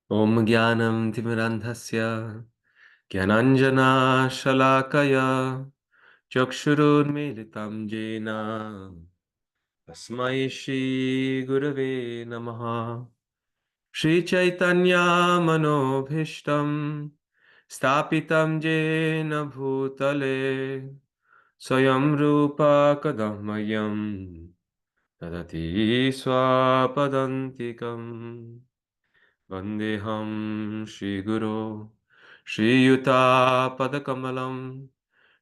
Om Jnanam Timirandhasya Gyananjana Shalakaya Chakshurunmilitam Jena Tasmai Shri Gurave Namaha Shri Chaitanya Manobhishtam Stapitam Jena Bhutale Swayam Rupa Kadammayam Tadati Swapadantikam Vandeham Shri Guru Shri Yuta Padakamalam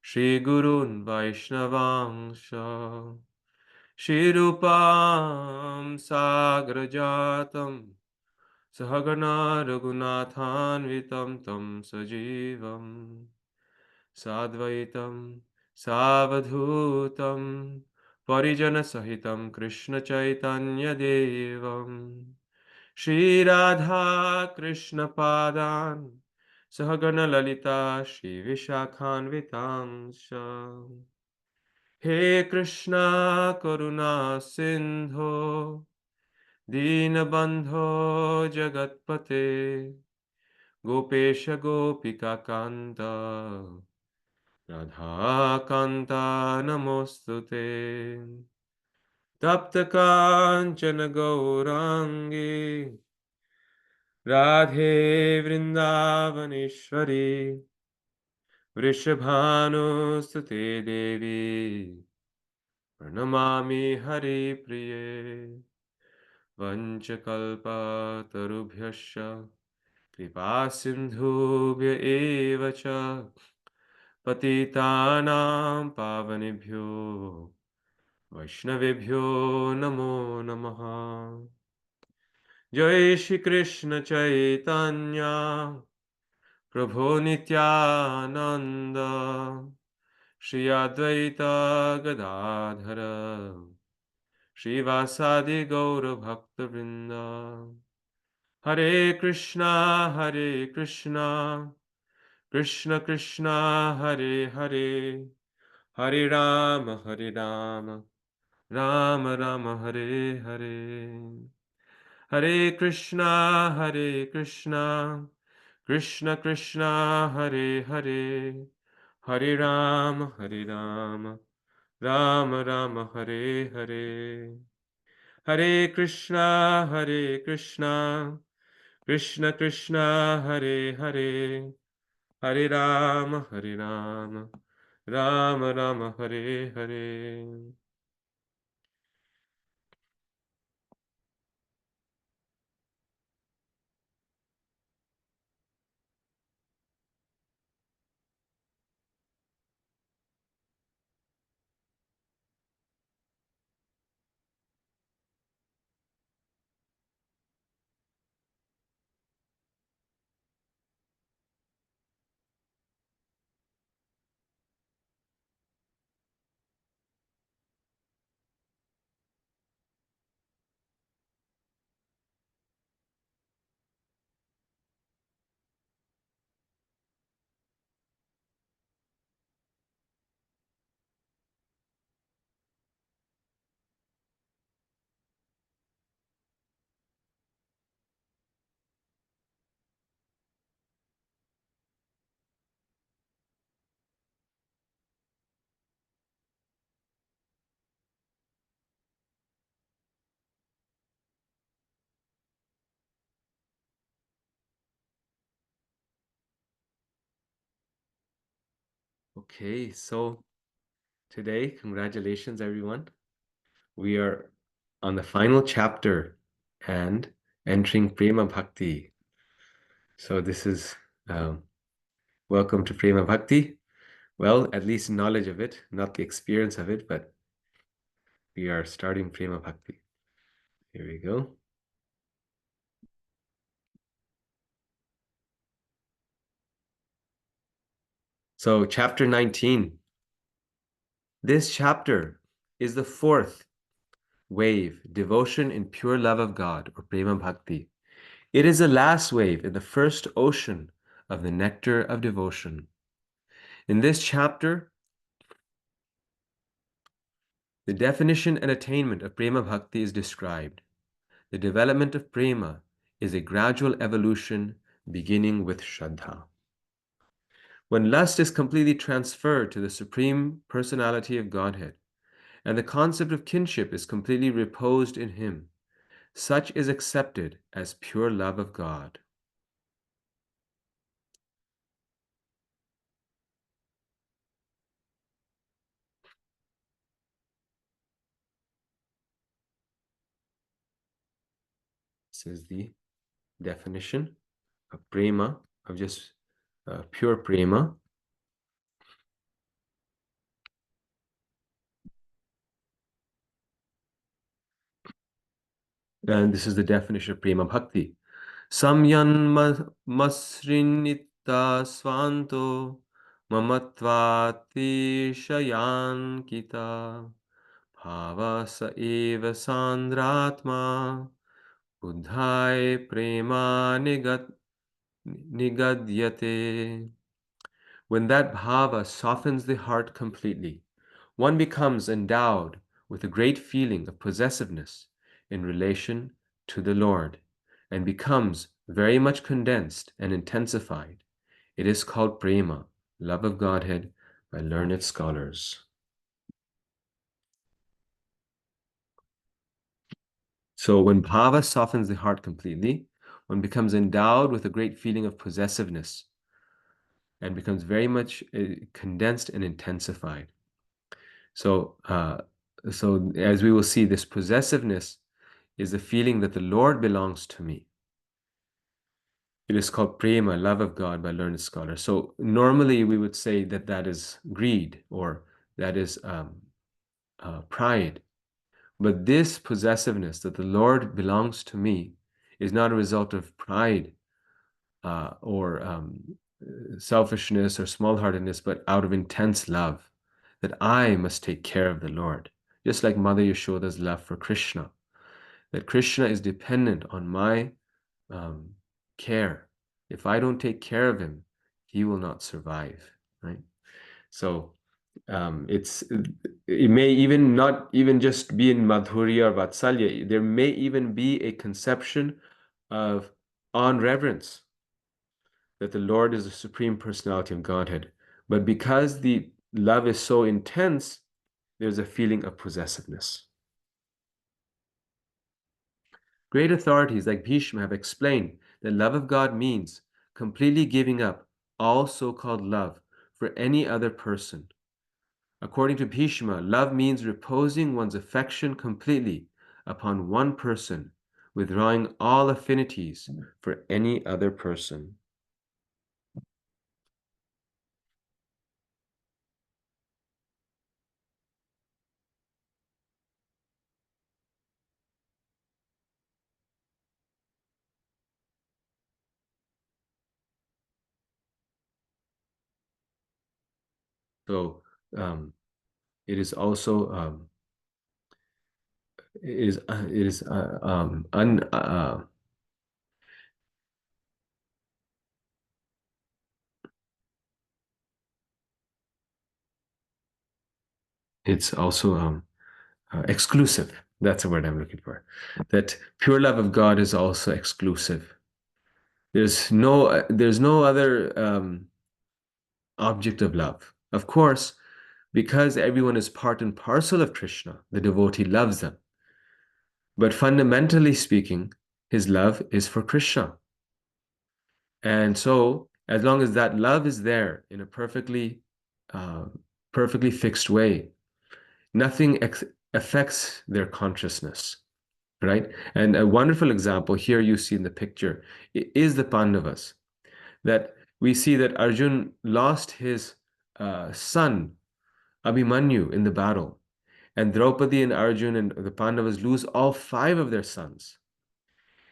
Shri Gurun Vaishnavangsha Shri Rupam Sagrajatam Sahagana Raghunathanvitam Tam Sajivam Sadvaitam Savadhutam Parijana Sahitam Krishna Chaitanya Devam Shri Radha Krishna Padan Sahagana Lalita Shri Vishakhanvitamsha He Krishna Karuna Sindho Dinabandho Jagatpate Gopesha Gopika Kanta Radha Kanta Namostute Tapta Kanchana Gaurangi Radhe Vrindavaneshwari Vrishabhanustate Devi Pranamami Hari Priye Vanchakalpa Tarubhyasya Kripa Sindhubhya Eva Cha Patitanam Pavanebhyo Vaishnavebhyo Namo Namaha Jai Shri Krishna Chaitanya Prabhu Nityananda Shri Advaita Gadadhara Shri Vasadi Gaura Bhakta Vrinda Hare Krishna Hare Krishna Krishna Krishna Hare Hare Hare Rama Hare Rama Rama Rama Hare Hare Hare Krishna Hare Krishna Krishna Krishna Hare Hare Hare Rama Hare Rama Rama Rama Hare Hare Hare Krishna Hare Krishna Krishna Krishna Hare Hare Hare Rama Hare Rama Rama Rama Hare Hare. Okay, so today, congratulations everyone. We are on the final chapter and entering Prema Bhakti. So this is welcome to Prema Bhakti. Well, at least knowledge of it, not the experience of it, but we are starting Prema Bhakti. Here we go. So chapter 19. This chapter is the fourth wave, devotion in pure love of God, or Prema Bhakti. It is the last wave in the first ocean of the nectar of devotion. In this chapter, the definition and attainment of Prema Bhakti is described. The development of Prema is a gradual evolution beginning with Shraddha. When lust is completely transferred to the Supreme Personality of Godhead, and the concept of kinship is completely reposed in Him, such is accepted as pure love of God. This is the definition of prema, of just pure prema. And this is the definition of prema bhakti. Samyan masrinita svanto mamatvati shayan kita bhava sa eva sandratma buddhai prema nigadyate. When that bhava softens the heart completely, one becomes endowed with a great feeling of possessiveness in relation to the Lord and becomes very much condensed and intensified. It is called prema, love of Godhead, by learned scholars. So when bhava softens the heart completely, one becomes endowed with a great feeling of possessiveness and becomes very much condensed and intensified. So, so as we will see, this possessiveness is the feeling that the Lord belongs to me. It is called prema, love of God, by learned scholars. So normally we would say that that is greed or that is pride. But this possessiveness that the Lord belongs to me is not a result of pride or selfishness or small-heartedness, but out of intense love, that I must take care of the Lord. Just like Mother Yashoda's love for Krishna, that Krishna is dependent on my care. If I don't take care of him, he will not survive, right? So it may even not even just be in Madhurya or Vatsalya. There may even be a conception of on reverence that the Lord is the Supreme Personality of Godhead. But because the love is so intense, there's a feeling of possessiveness. Great authorities like Bhishma have explained that love of God means completely giving up all so-called love for any other person. According to Bhishma, love means reposing one's affection completely upon one person, withdrawing all affinities for any other person. So it is also it is it's also exclusive. That's the word I'm looking for. That pure love of God is also exclusive. There's no other object of love. Of course, because everyone is part and parcel of Krishna, the devotee loves them. But fundamentally speaking, his love is for Krishna. And so, as long as that love is there in a uh, perfectly fixed way, nothing affects their consciousness, right? And a wonderful example here you see in the picture is the Pandavas. That we see that Arjun lost his son Abhimanyu in the battle, and Draupadi and Arjun and the Pandavas lose all five of their sons.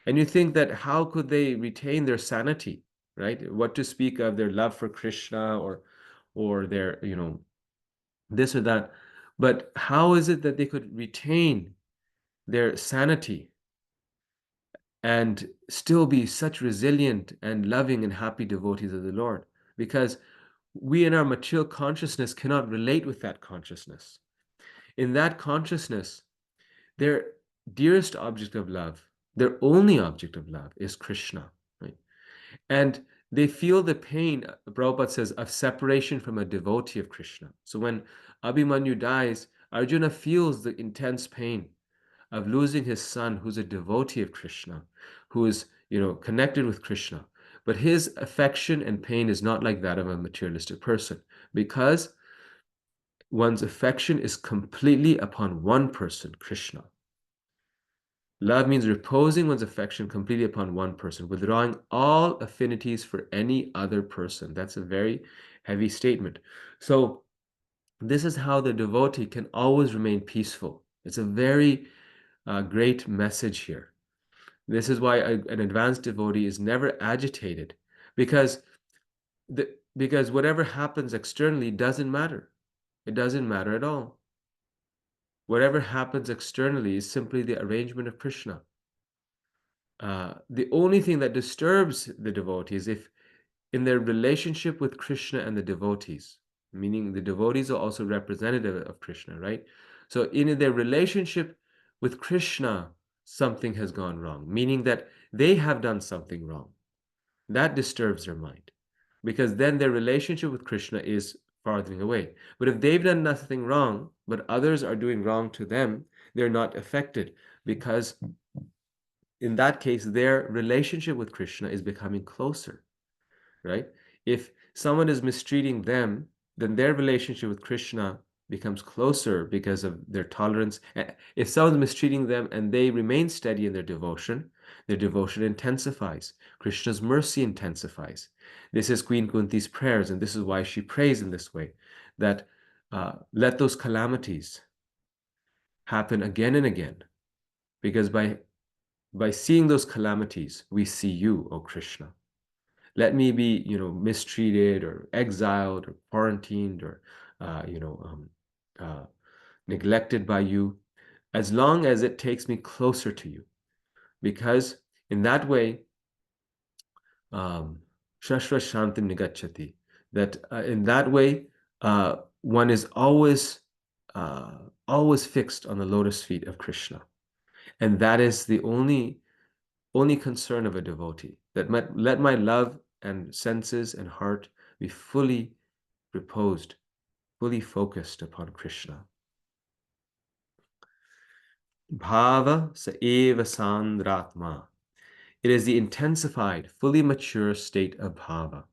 And you think that how could they retain their sanity, right? What to speak of their love for Krishna or their, this or that. But how is it that they could retain their sanity and still be such resilient and loving and happy devotees of the Lord? Because we in our material consciousness cannot relate with that consciousness. In that consciousness, their dearest object of love Their only object of love is Krishna, right? And they feel the pain, Prabhupada says, of separation from a devotee of Krishna. So when Abhimanyu dies, Arjuna feels the intense pain of losing his son who's a devotee of Krishna, who is, connected with Krishna. But his affection and pain is not like that of a materialistic person, because one's affection is completely upon one person, Krishna. Love means reposing one's affection completely upon one person, withdrawing all affinities for any other person. That's a very heavy statement. So, this is how the devotee can always remain peaceful. It's a very great message here. This is why an advanced devotee is never agitated, because because whatever happens externally doesn't matter. It doesn't matter at all. Whatever happens externally is simply the arrangement of Krishna. The only thing that disturbs the devotees, if in their relationship with Krishna and the devotees, meaning the devotees are also representative of Krishna, right? So in their relationship with Krishna, something has gone wrong, meaning that they have done something wrong. That disturbs their mind, because then their relationship with Krishna is farthering away. But if they've done nothing wrong, but others are doing wrong to them, they're not affected, because in that case, their relationship with Krishna is becoming closer, right? If someone is mistreating them, then their relationship with Krishna becomes closer because of their tolerance. If someone's mistreating them and they remain steady in their devotion intensifies. Krishna's mercy intensifies. This is Queen Kunti's prayers, and this is why she prays in this way, that let those calamities happen again and again, because by seeing those calamities, we see you, O Krishna. Let me be, mistreated or exiled or quarantined or, uh, you know, um, uh, neglected by you, as long as it takes me closer to you. Because in that way, shashva shantim nigachati, that in that way, one is always fixed on the lotus feet of Krishna. And that is the only concern of a devotee, that let my love and senses and heart be fully reposed, fully focused upon Krishna. Bhava sa eva sandratma. It is the intensified, fully mature state of bhava.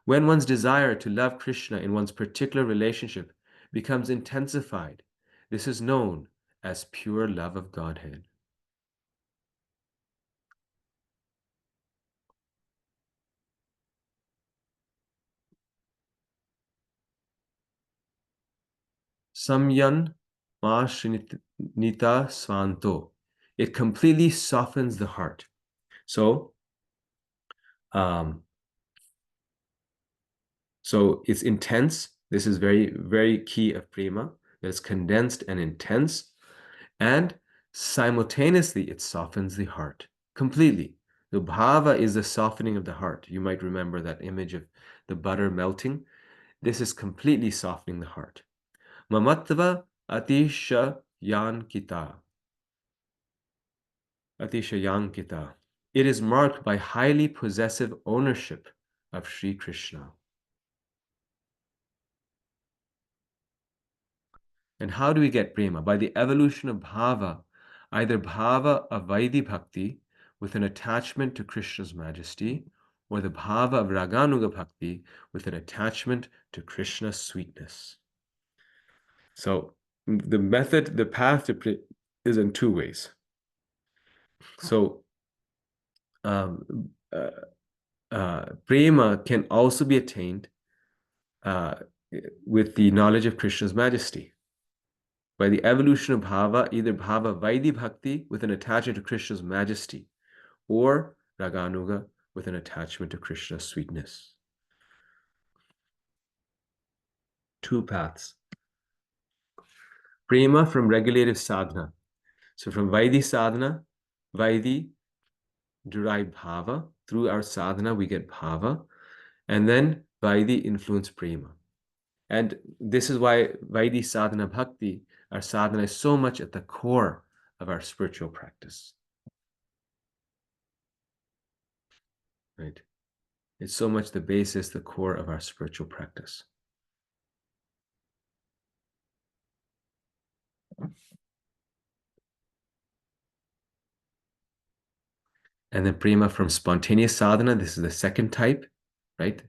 When one's desire to love Krishna in one's particular relationship becomes intensified, this is known as pure love of Godhead. Samyan ma shinita svanto. It completely softens the heart. So, um, it's intense. This is very, very key of prema. That it's condensed and intense, and simultaneously it softens the heart completely. The bhava is the softening of the heart. You might remember that image of the butter melting. This is completely softening the heart. Mamattva atisha yankita. Atisha yankita. It is marked by highly possessive ownership of Sri Krishna. And how do we get prema? By the evolution of bhava, either bhava of Vaidhi Bhakti with an attachment to Krishna's majesty, or the bhava of Raganuga Bhakti with an attachment to Krishna's sweetness. So the path to is in two ways. So prema can also be attained with the knowledge of Krishna's majesty. By the evolution of bhava, either bhava Vaidhi Bhakti with an attachment to Krishna's majesty, or Raganuga with an attachment to Krishna's sweetness. Two paths. Prema from regulative sadhana. So from Vaidhi sadhana, Vaidhi derive bhava. Through our sadhana, we get bhava. And then Vaidhi influence prema. And this is why Vaidhi sadhana bhakti, our sadhana, is so much at the core of our spiritual practice. right? It's so much the basis, the core of our spiritual practice. And then prema from spontaneous sadhana, this is the second type, right?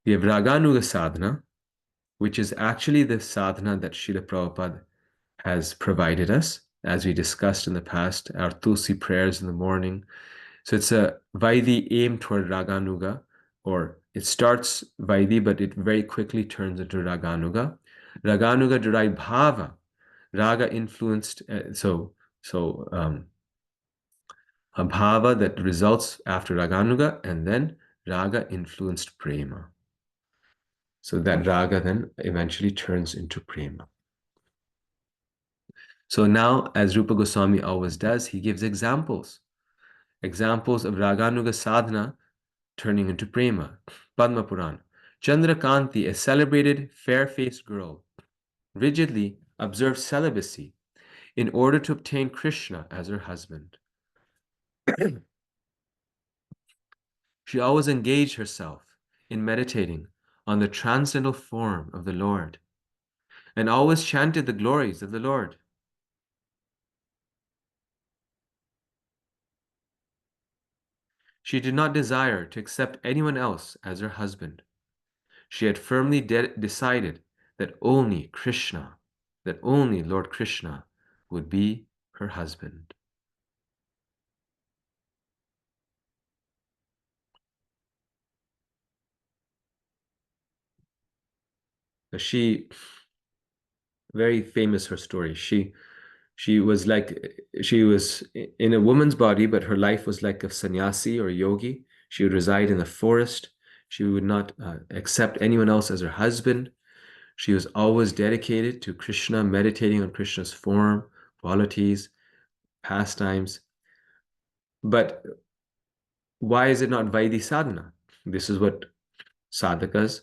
We have raganuga sadhana, which is actually the sadhana that Srila Prabhupada has provided us, as we discussed in the past, our Tulsi prayers in the morning. So it's a Vaidhi aimed toward Raganuga, or it starts Vaidhi, but it very quickly turns into Raganuga. Raganuga derived bhava, raga influenced, a bhava that results after Raganuga, and then raga influenced prema. So that raga then eventually turns into prema. So now, as Rupa Goswami always does, he gives examples of Raganuga sadhana turning into prema. Padma Puran. Chandrakanti, a celebrated fair-faced girl, rigidly observed celibacy in order to obtain Krishna as her husband. She always engaged herself in meditating on the transcendental form of the Lord and always chanted the glories of the Lord. She did not desire to accept anyone else as her husband. She had firmly decided that only Lord Krishna would be her husband. She, very famous her story. She was in a woman's body, but her life was like a sannyasi or a yogi. She would reside in the forest. She would not accept anyone else as her husband. She was always dedicated to Krishna, meditating on Krishna's form, qualities, pastimes. But why is it not Vaidhi sadhana? This is what sadhakas,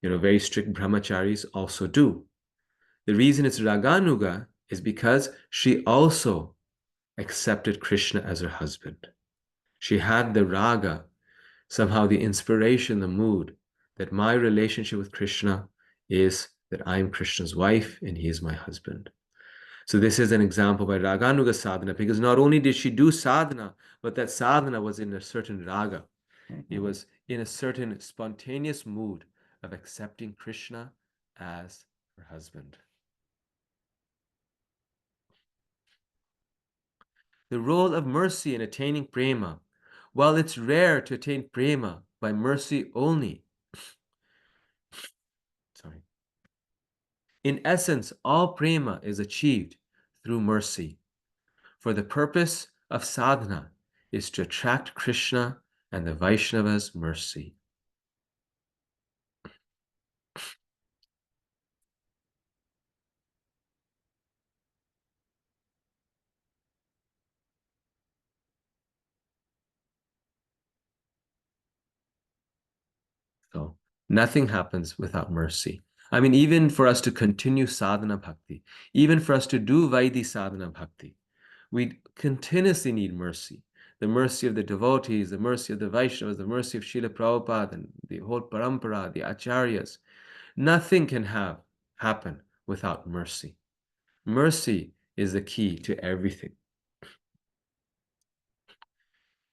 very strict brahmacharis also do. The reason it's Raganuga is because she also accepted Krishna as her husband. She had the raga, somehow the inspiration, the mood, that my relationship with Krishna is that I am Krishna's wife and he is my husband. So this is an example by Raganuga sadhana, because not only did she do sadhana, but that sadhana was in a certain raga. It was in a certain spontaneous mood of accepting Krishna as her husband. The role of mercy in attaining prema. While it's rare to attain prema by mercy only, in essence, all prema is achieved through mercy. For the purpose of sadhana is to attract Krishna and the Vaishnava's mercy. So nothing happens without mercy. I mean, even for us to continue sadhana bhakti, even for us to do Vaidhi sadhana bhakti, we continuously need mercy. The mercy of the devotees, the mercy of the Vaishnavas, the mercy of Srila Prabhupada and the whole parampara, the acharyas. Nothing can happen without mercy. Mercy is the key to everything.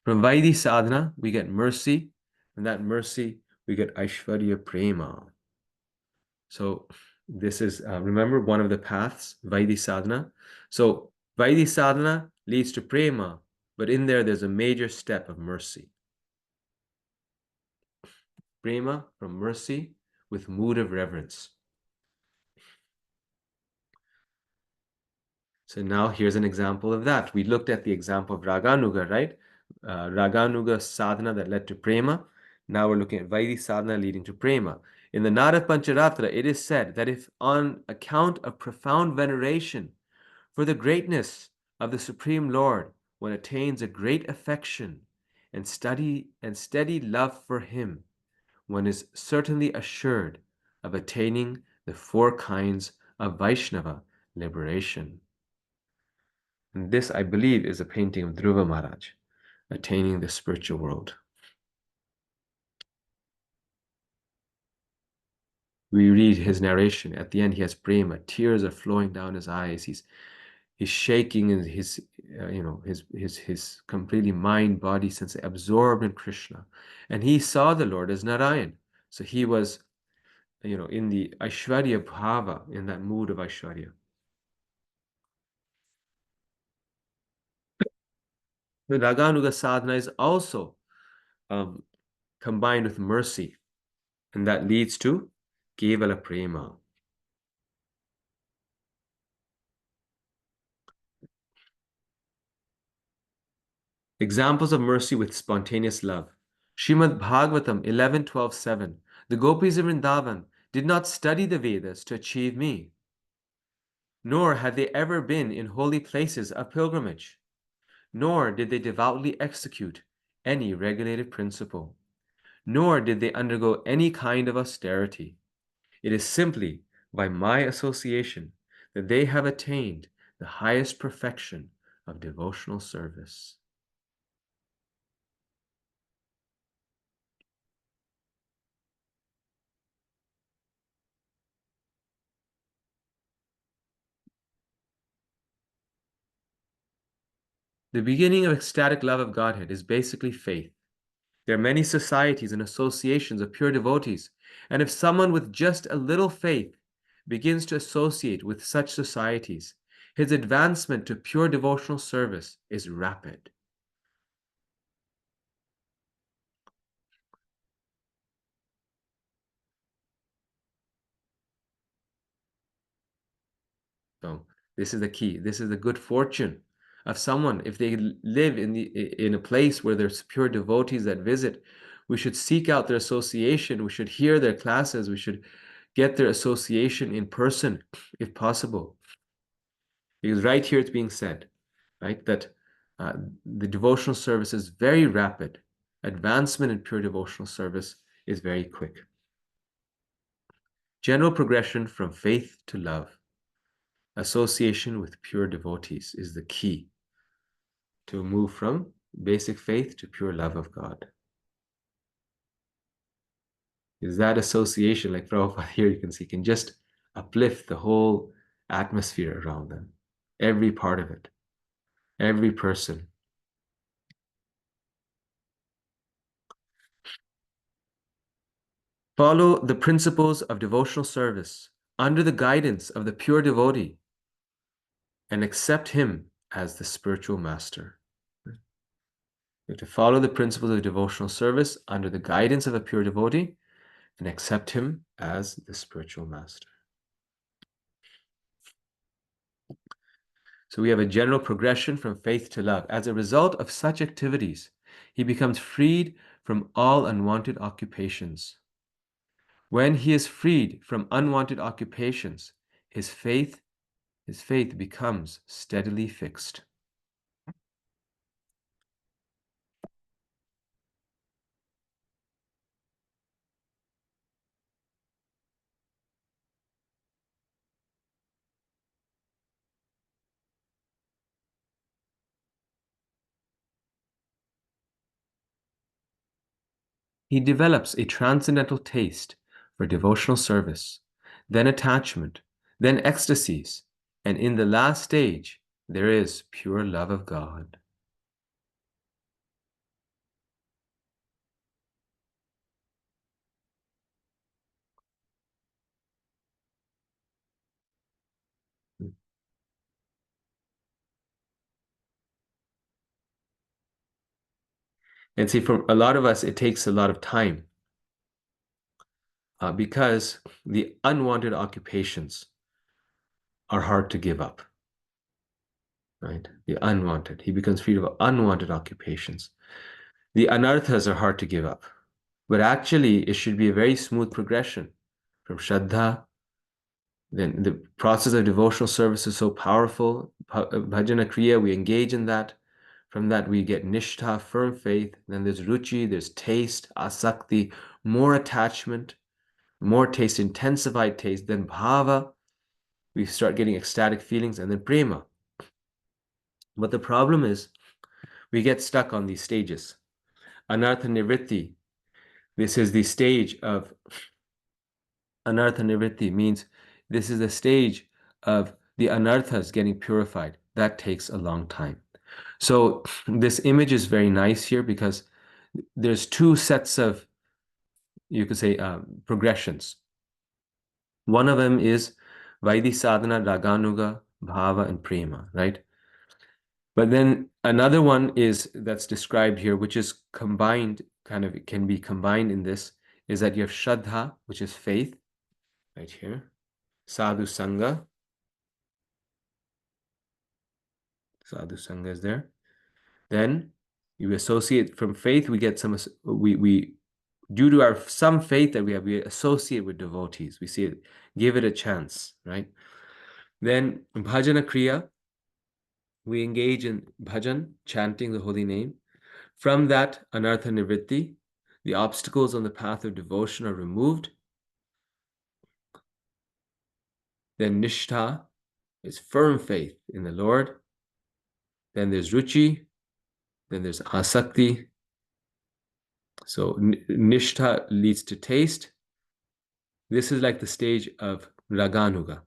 From Vaidhi sadhana, we get mercy. From that mercy, we get Aishwarya Prema. So this is, remember, one of the paths, Vaidhi sadhana. So Vaidhi sadhana leads to Prema, but in there's a major step of mercy. Prema from mercy with mood of reverence. So now here's an example of that. We looked at the example of Raganuga, right? Raganuga sadhana that led to Prema. Now we're looking at Vaidhi sadhana leading to Prema. In the Narad Pancharatra, it is said that if on account of profound veneration for the greatness of the Supreme Lord, one attains a great affection and steady love for him, one is certainly assured of attaining the four kinds of Vaishnava liberation. And this, I believe, is a painting of Dhruva Maharaj, attaining the spiritual world. We read his narration. At the end, he has prema. Tears are flowing down his eyes. He's shaking in his his completely mind, body, sense absorbed in Krishna. And he saw the Lord as Narayan. So he was, in the Aishwarya Bhava, in that mood of Aishwarya. The Raganuga sadhana is also um, combined with mercy, and that leads to Kevala Prema. Examples of mercy with spontaneous love. Srimad Bhagavatam 11:12-7. The gopis of Vrindavan did not study the Vedas to achieve me, nor had they ever been in holy places of pilgrimage, nor did they devoutly execute any regulated principle, nor did they undergo any kind of austerity. It is simply by my association that they have attained the highest perfection of devotional service. The beginning of ecstatic love of Godhead is basically faith. There are many societies and associations of pure devotees, and if someone with just a little faith begins to associate with such societies, his advancement to pure devotional service is rapid. So this is the key. This is the good fortune of someone. If they live in a place where there's pure devotees that visit, we should seek out their association. We should hear their classes. We should get their association in person if possible. Because right here it's being said, right, that uh, the devotional service is very rapid. Advancement in pure devotional service is very quick. General progression from faith to love. Association with pure devotees is the key to move from basic faith to pure love of God. Is that association, like Prabhupada here you can see, can just uplift the whole atmosphere around them, every part of it, every person. Follow the principles of devotional service under the guidance of the pure devotee and accept him as the spiritual master. You have to follow the principles of devotional service under the guidance of a pure devotee and accept him as the spiritual master. So we have a general progression from faith to love. As a result of such activities, he becomes freed from all unwanted occupations. When he is freed from unwanted occupations, his faith becomes steadily fixed. He develops a transcendental taste for devotional service, then attachment, then ecstasies, and in the last stage, there is pure love of God. And see, for a lot of us, it takes a lot of time because the unwanted occupations are hard to give up, right? The unwanted. He becomes free of unwanted occupations. The anarthas are hard to give up, but actually, it should be a very smooth progression from Shraddha. Then the process of devotional service is so powerful. Bhajana Kriya, we engage in that. From that, we get nishtha, firm faith. Then there's ruchi, there's taste, asakti, more attachment, more taste, intensified taste. Then bhava, we start getting ecstatic feelings, and then prema. But the problem is, we get stuck on these stages. Anartha nivritti, this is the stage of Anartha nivritti means this is a stage of the anarthas getting purified. That takes a long time. So this image is very nice here because there's two sets of, you could say, progressions. One of them is Vaidhi sadhana, raganuga, bhava, and prema, right? But then another one is that's described here, which is combined, kind of it can be combined in this, is that you have shraddha, which is faith, right here. Sadhu sangha. Sadhu sangha is there. Then you associate from faith, we get some, we due to our some faith that we have, we associate with devotees. We see it, give it a chance, right? Then bhajana kriya, we engage in bhajan, chanting the holy name. From that, anartha nivritti, the obstacles on the path of devotion are removed. Then nishtha is firm faith in the Lord. Then there's ruchi. Then there's asakti. So nishtha leads to taste. This is like the stage of raganuga,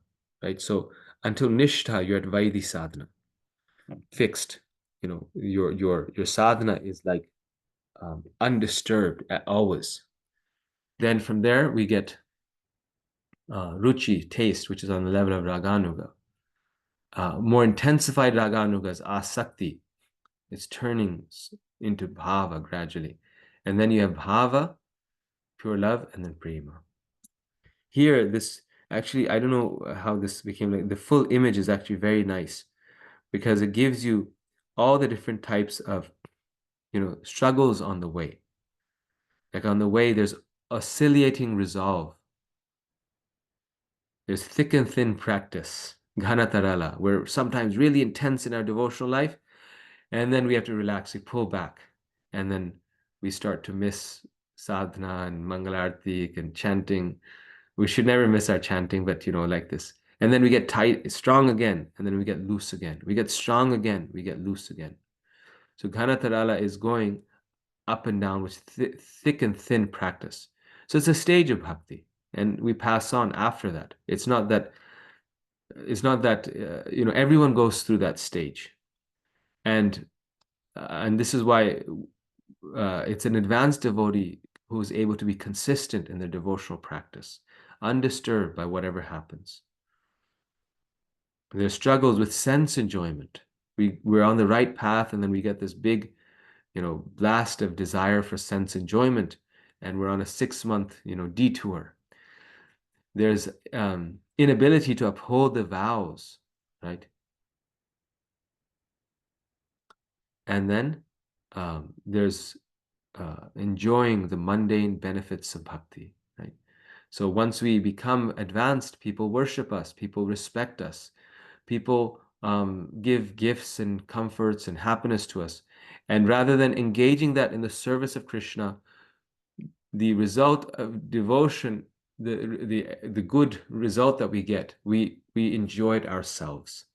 right? So until nishtha, you're at vaidhi sadhana, fixed. You know, your sadhana is like undisturbed always. Then from there we get ruchi, taste, which is on the level of raganuga. More intensified raganuga is asakti. It's turning into bhava gradually. And then you have bhava, pure love, and then prema. Here, this actually, I don't know how this became like, the full image is actually very nice because it gives you all the different types of, struggles on the way. Like on the way, there's oscillating resolve. There's thick and thin practice, ghanatarala. We're sometimes really intense in our devotional life, and then we have to relax, we pull back, and then we start to miss sadhana and mangalarti and chanting. We should never miss our chanting, but like this. And then we get tight, strong again, and then we get loose again. We get strong again, we get loose again. So Ghanatarala is going up and down with thick and thin practice. So it's a stage of bhakti, and we pass on after that. It's not that everyone goes through that stage, and this is why it's an advanced devotee who is able to be consistent in their devotional practice, undisturbed by whatever happens. There's struggles with sense enjoyment. We're on the right path, and then we get this big, blast of desire for sense enjoyment, and we're on a 6-month, detour. There's inability to uphold the vows, right? And then there's enjoying the mundane benefits of bhakti, right? So once we become advanced, people worship us, people respect us, people give gifts and comforts and happiness to us. And rather than engaging that in the service of Krishna, the result of devotion, the good result that we get, we enjoy it ourselves.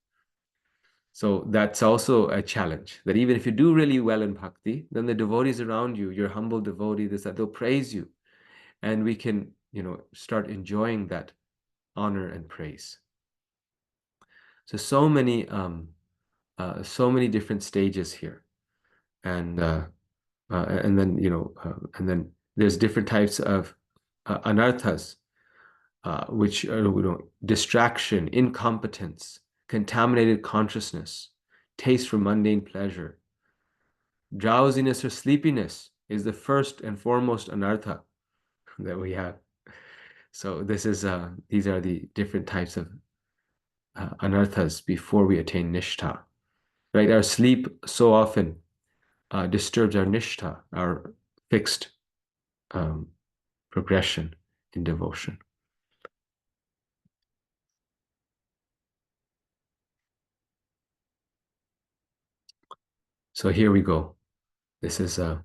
So that's also a challenge, that even if you do really well in bhakti, then the devotees around you, your humble devotee, that they'll praise you. And we can, start enjoying that honor and praise. So many different stages here, and then and then there's different types of anarthas, which are distraction, incompetence, contaminated consciousness, taste for mundane pleasure, drowsiness or sleepiness is the first and foremost anartha that we have. So these are the different types of anarthas before we attain nishtha. Right, our sleep so often disturbs our nishtha, our fixed progression in devotion. So here we go. This is a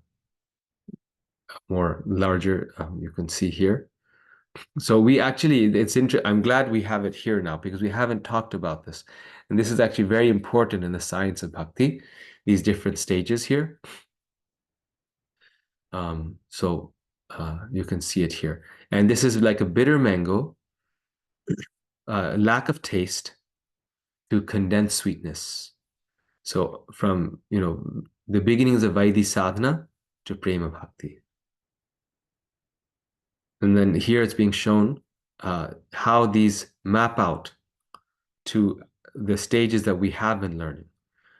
more larger, you can see here. So I'm glad we have it here now because we haven't talked about this. And this is actually very important in the science of bhakti, these different stages here. So You can see it here. And this is like a bitter mango, lack of taste to condensed sweetness. So from, the beginnings of Vaidhi sadhana to Prema Bhakti. And then here it's being shown how these map out to the stages that we have been learning.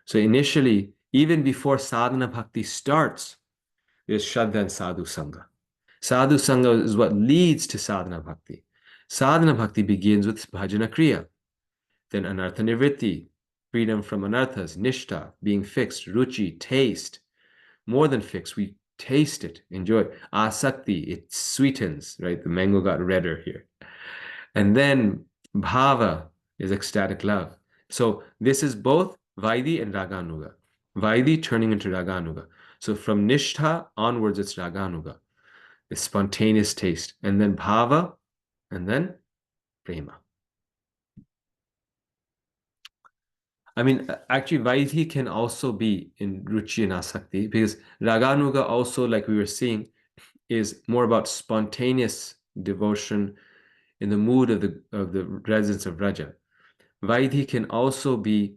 So initially, even before sadhana bhakti starts, there's Shraddha and Sadhu Sangha. Sadhu Sangha is what leads to sadhana bhakti. Sadhana bhakti begins with bhajana kriya, then anartha nivritti, freedom from anarthas, nishta, being fixed, ruchi, taste, more than fixed, we taste it, enjoy it. Asakti, it sweetens, right? The mango got redder here. And then bhava is ecstatic love. So this is both Vaidhi and Raganuga. Vaidhi turning into Raganuga. So from Nishtha onwards, it's Raganuga, the spontaneous taste. And then bhava, and then prema. I mean, actually, Vaidhi can also be in Ruchi and Asakti because Raganuga also, like we were seeing, is more about spontaneous devotion in the mood of the residents of Raja. Vaidhi can also be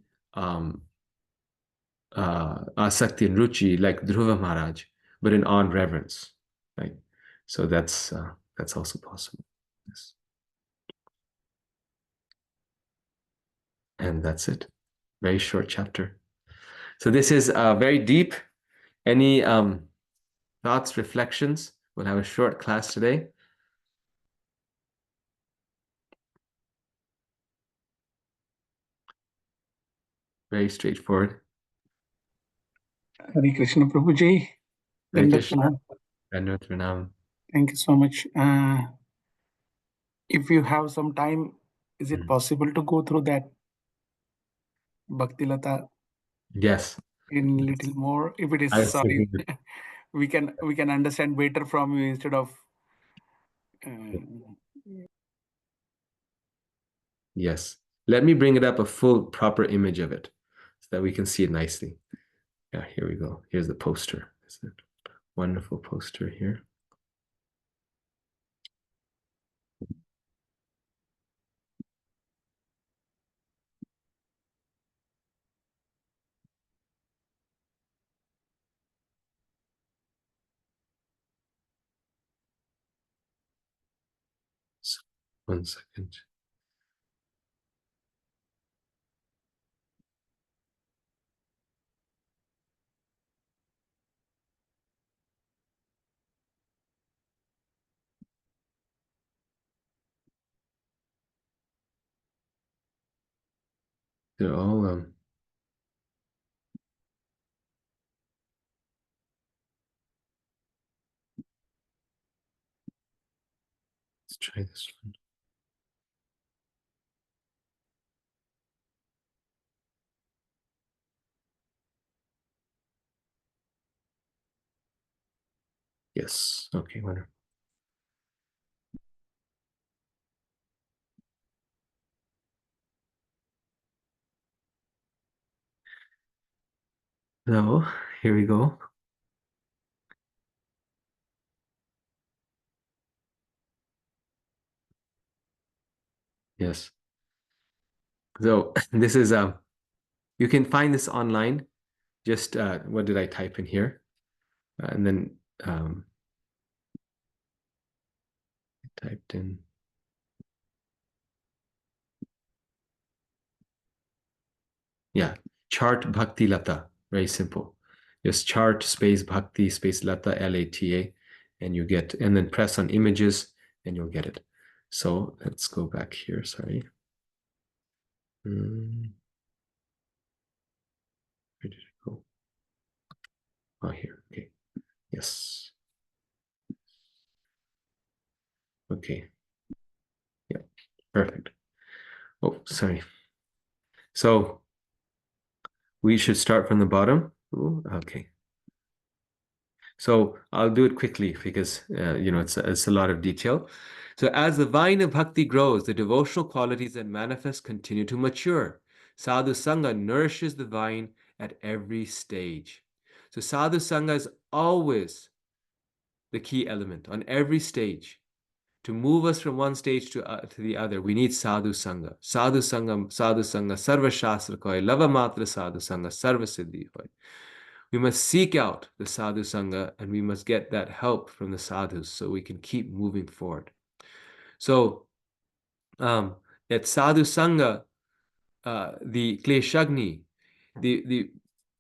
Asakti and Ruchi, like Dhruva Maharaj, but in on reverence, right? So that's also possible. Yes. And that's it. Very short chapter. So this is very deep. Any thoughts, reflections? We'll have a short class today. Very straightforward. Hare Krishna Prabhuji. Hare Dandavat Krishna. Pranam. Thank you so much. If you have some time, is it possible to go through that Bhakti Lata Yes. in little more? If it is, I was sorry, thinking that- we can understand better from you instead of. Yes. Let me bring it up a full proper image of it so that we can see it nicely. Yeah, here we go. Here's the poster. Isn't it? Wonderful poster here. So, 1 second. They're all let's try this one. Yes. Okay, wonderful. So here we go. Yes. So this is you can find this online. Just what did I type in here? And then typed in. Yeah, chart Bhakti Lata. Very simple. Just chart space Bhakti space Lata LATA, and you get, and then press on images, and you'll get it. So let's go back here. Sorry. Where did it go? Oh, here. Okay. Yes. Okay. Yeah. Perfect. Oh, sorry. So we should start from the bottom. Ooh, okay. So I'll do it quickly because it's a lot of detail. So as the vine of bhakti grows, the devotional qualities that manifest continue to mature. Sadhu Sangha nourishes the vine at every stage. So Sadhu Sangha is always the key element on every stage. To move us from one stage to the other, we need sadhu sangha. Sadhu sangha, sarva shastra koi, lava matra sadhu sangha, sarva siddhi koi. We must seek out the sadhu sangha and we must get that help from the sadhus so we can keep moving forward. So, at sadhu sangha, the kleshagni, the, the,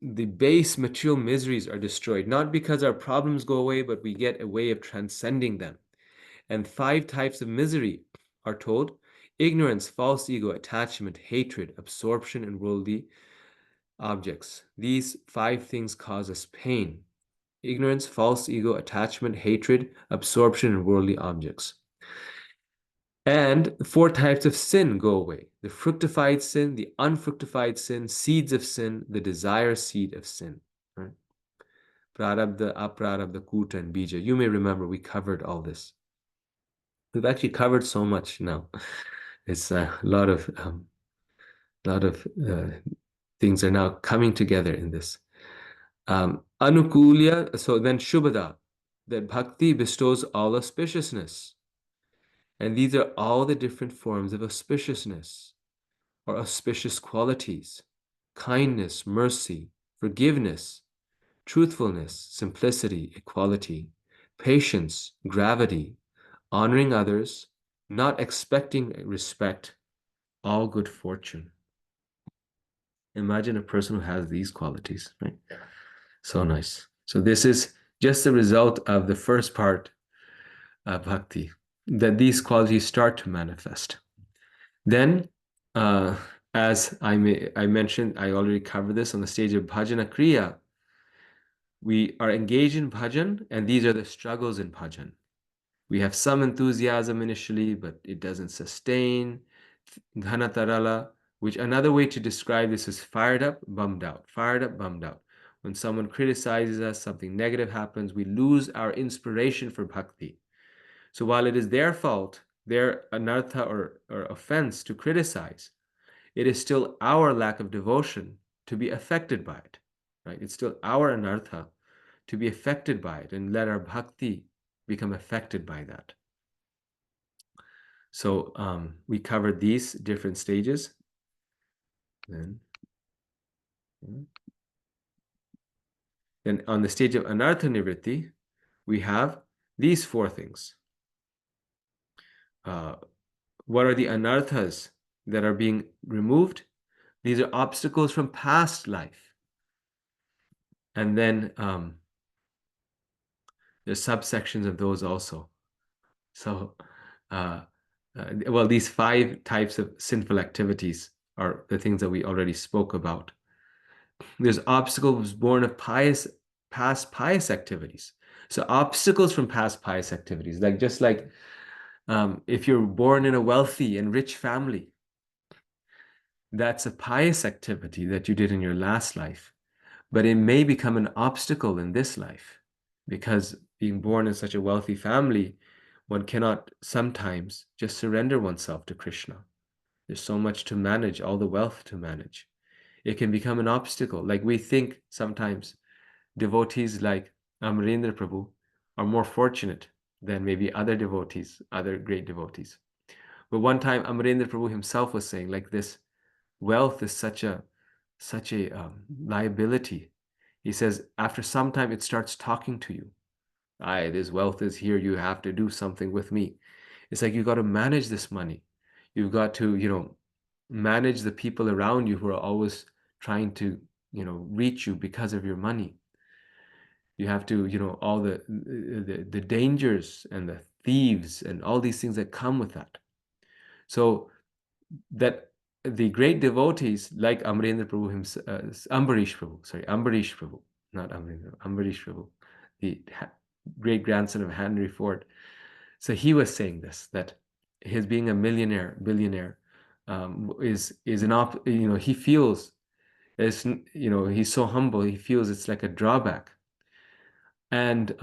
the base material miseries are destroyed, not because our problems go away, but we get a way of transcending them. And 5 types of misery are told: ignorance, false ego, attachment, hatred, absorption, and worldly objects. These 5 things cause us pain: ignorance, false ego, attachment, hatred, absorption, and worldly objects. And 4 types of sin go away: the fructified sin, the unfructified sin, seeds of sin, the desire seed of sin. Right? Prarabdha, aprarabdha, kuta, and bija. You may remember we covered all this. We've actually covered so much now. It's a lot of things are now coming together in this. Anukulya, so then Shubhada, that bhakti bestows all auspiciousness. And these are all the different forms of auspiciousness or auspicious qualities: kindness, mercy, forgiveness, truthfulness, simplicity, equality, patience, gravity, honoring others, not expecting respect, all good fortune. Imagine a person who has these qualities, right? So nice. So this is just the result of the first part of bhakti, that these qualities start to manifest. Then, uh, as I mentioned, I already covered this on the stage of bhajana kriya. We are engaged in bhajan, and these are the struggles in bhajan. We have some enthusiasm initially, but it doesn't sustain. Dhanatarala, which another way to describe this is fired up, bummed out. Fired up, bummed out. When someone criticizes us, something negative happens, we lose our inspiration for bhakti. So while it is their fault, their anartha or offense to criticize, it is still our lack of devotion to be affected by it. Right? It's still our anartha to be affected by it and let our bhakti become affected by that. So we covered these different stages. Then on the stage of anartha nivritti, we have these 4 things. What are the anarthas that are being removed? These are obstacles from past life. And then there's subsections of those also. So, well, these 5 types of sinful activities are the things that we already spoke about. There's obstacles born of past pious activities. So obstacles from past pious activities, like just like if you're born in a wealthy and rich family, that's a pious activity that you did in your last life, but it may become an obstacle in this life because being born in such a wealthy family, one cannot sometimes just surrender oneself to Krishna. There's so much to manage, all the wealth to manage. It can become an obstacle. Like we think sometimes devotees like Amarendra Prabhu are more fortunate than maybe other devotees, other great devotees. But one time Amarendra Prabhu himself was saying, like, this wealth is such a liability. He says after some time it starts talking to you. This wealth is here, you have to do something with me. It's like you got to manage this money. You've got to manage the people around you who are always trying to reach you because of your money. You have to all the dangers and the thieves and all these things that come with that. So that the great devotees like Amarendra Prabhu himself, Ambarish Prabhu, not Amarendra, Ambarish Prabhu, the great grandson of Henry Ford. So he was saying this, that his being a billionaire, is he feels he's so humble, he feels it's like a drawback. And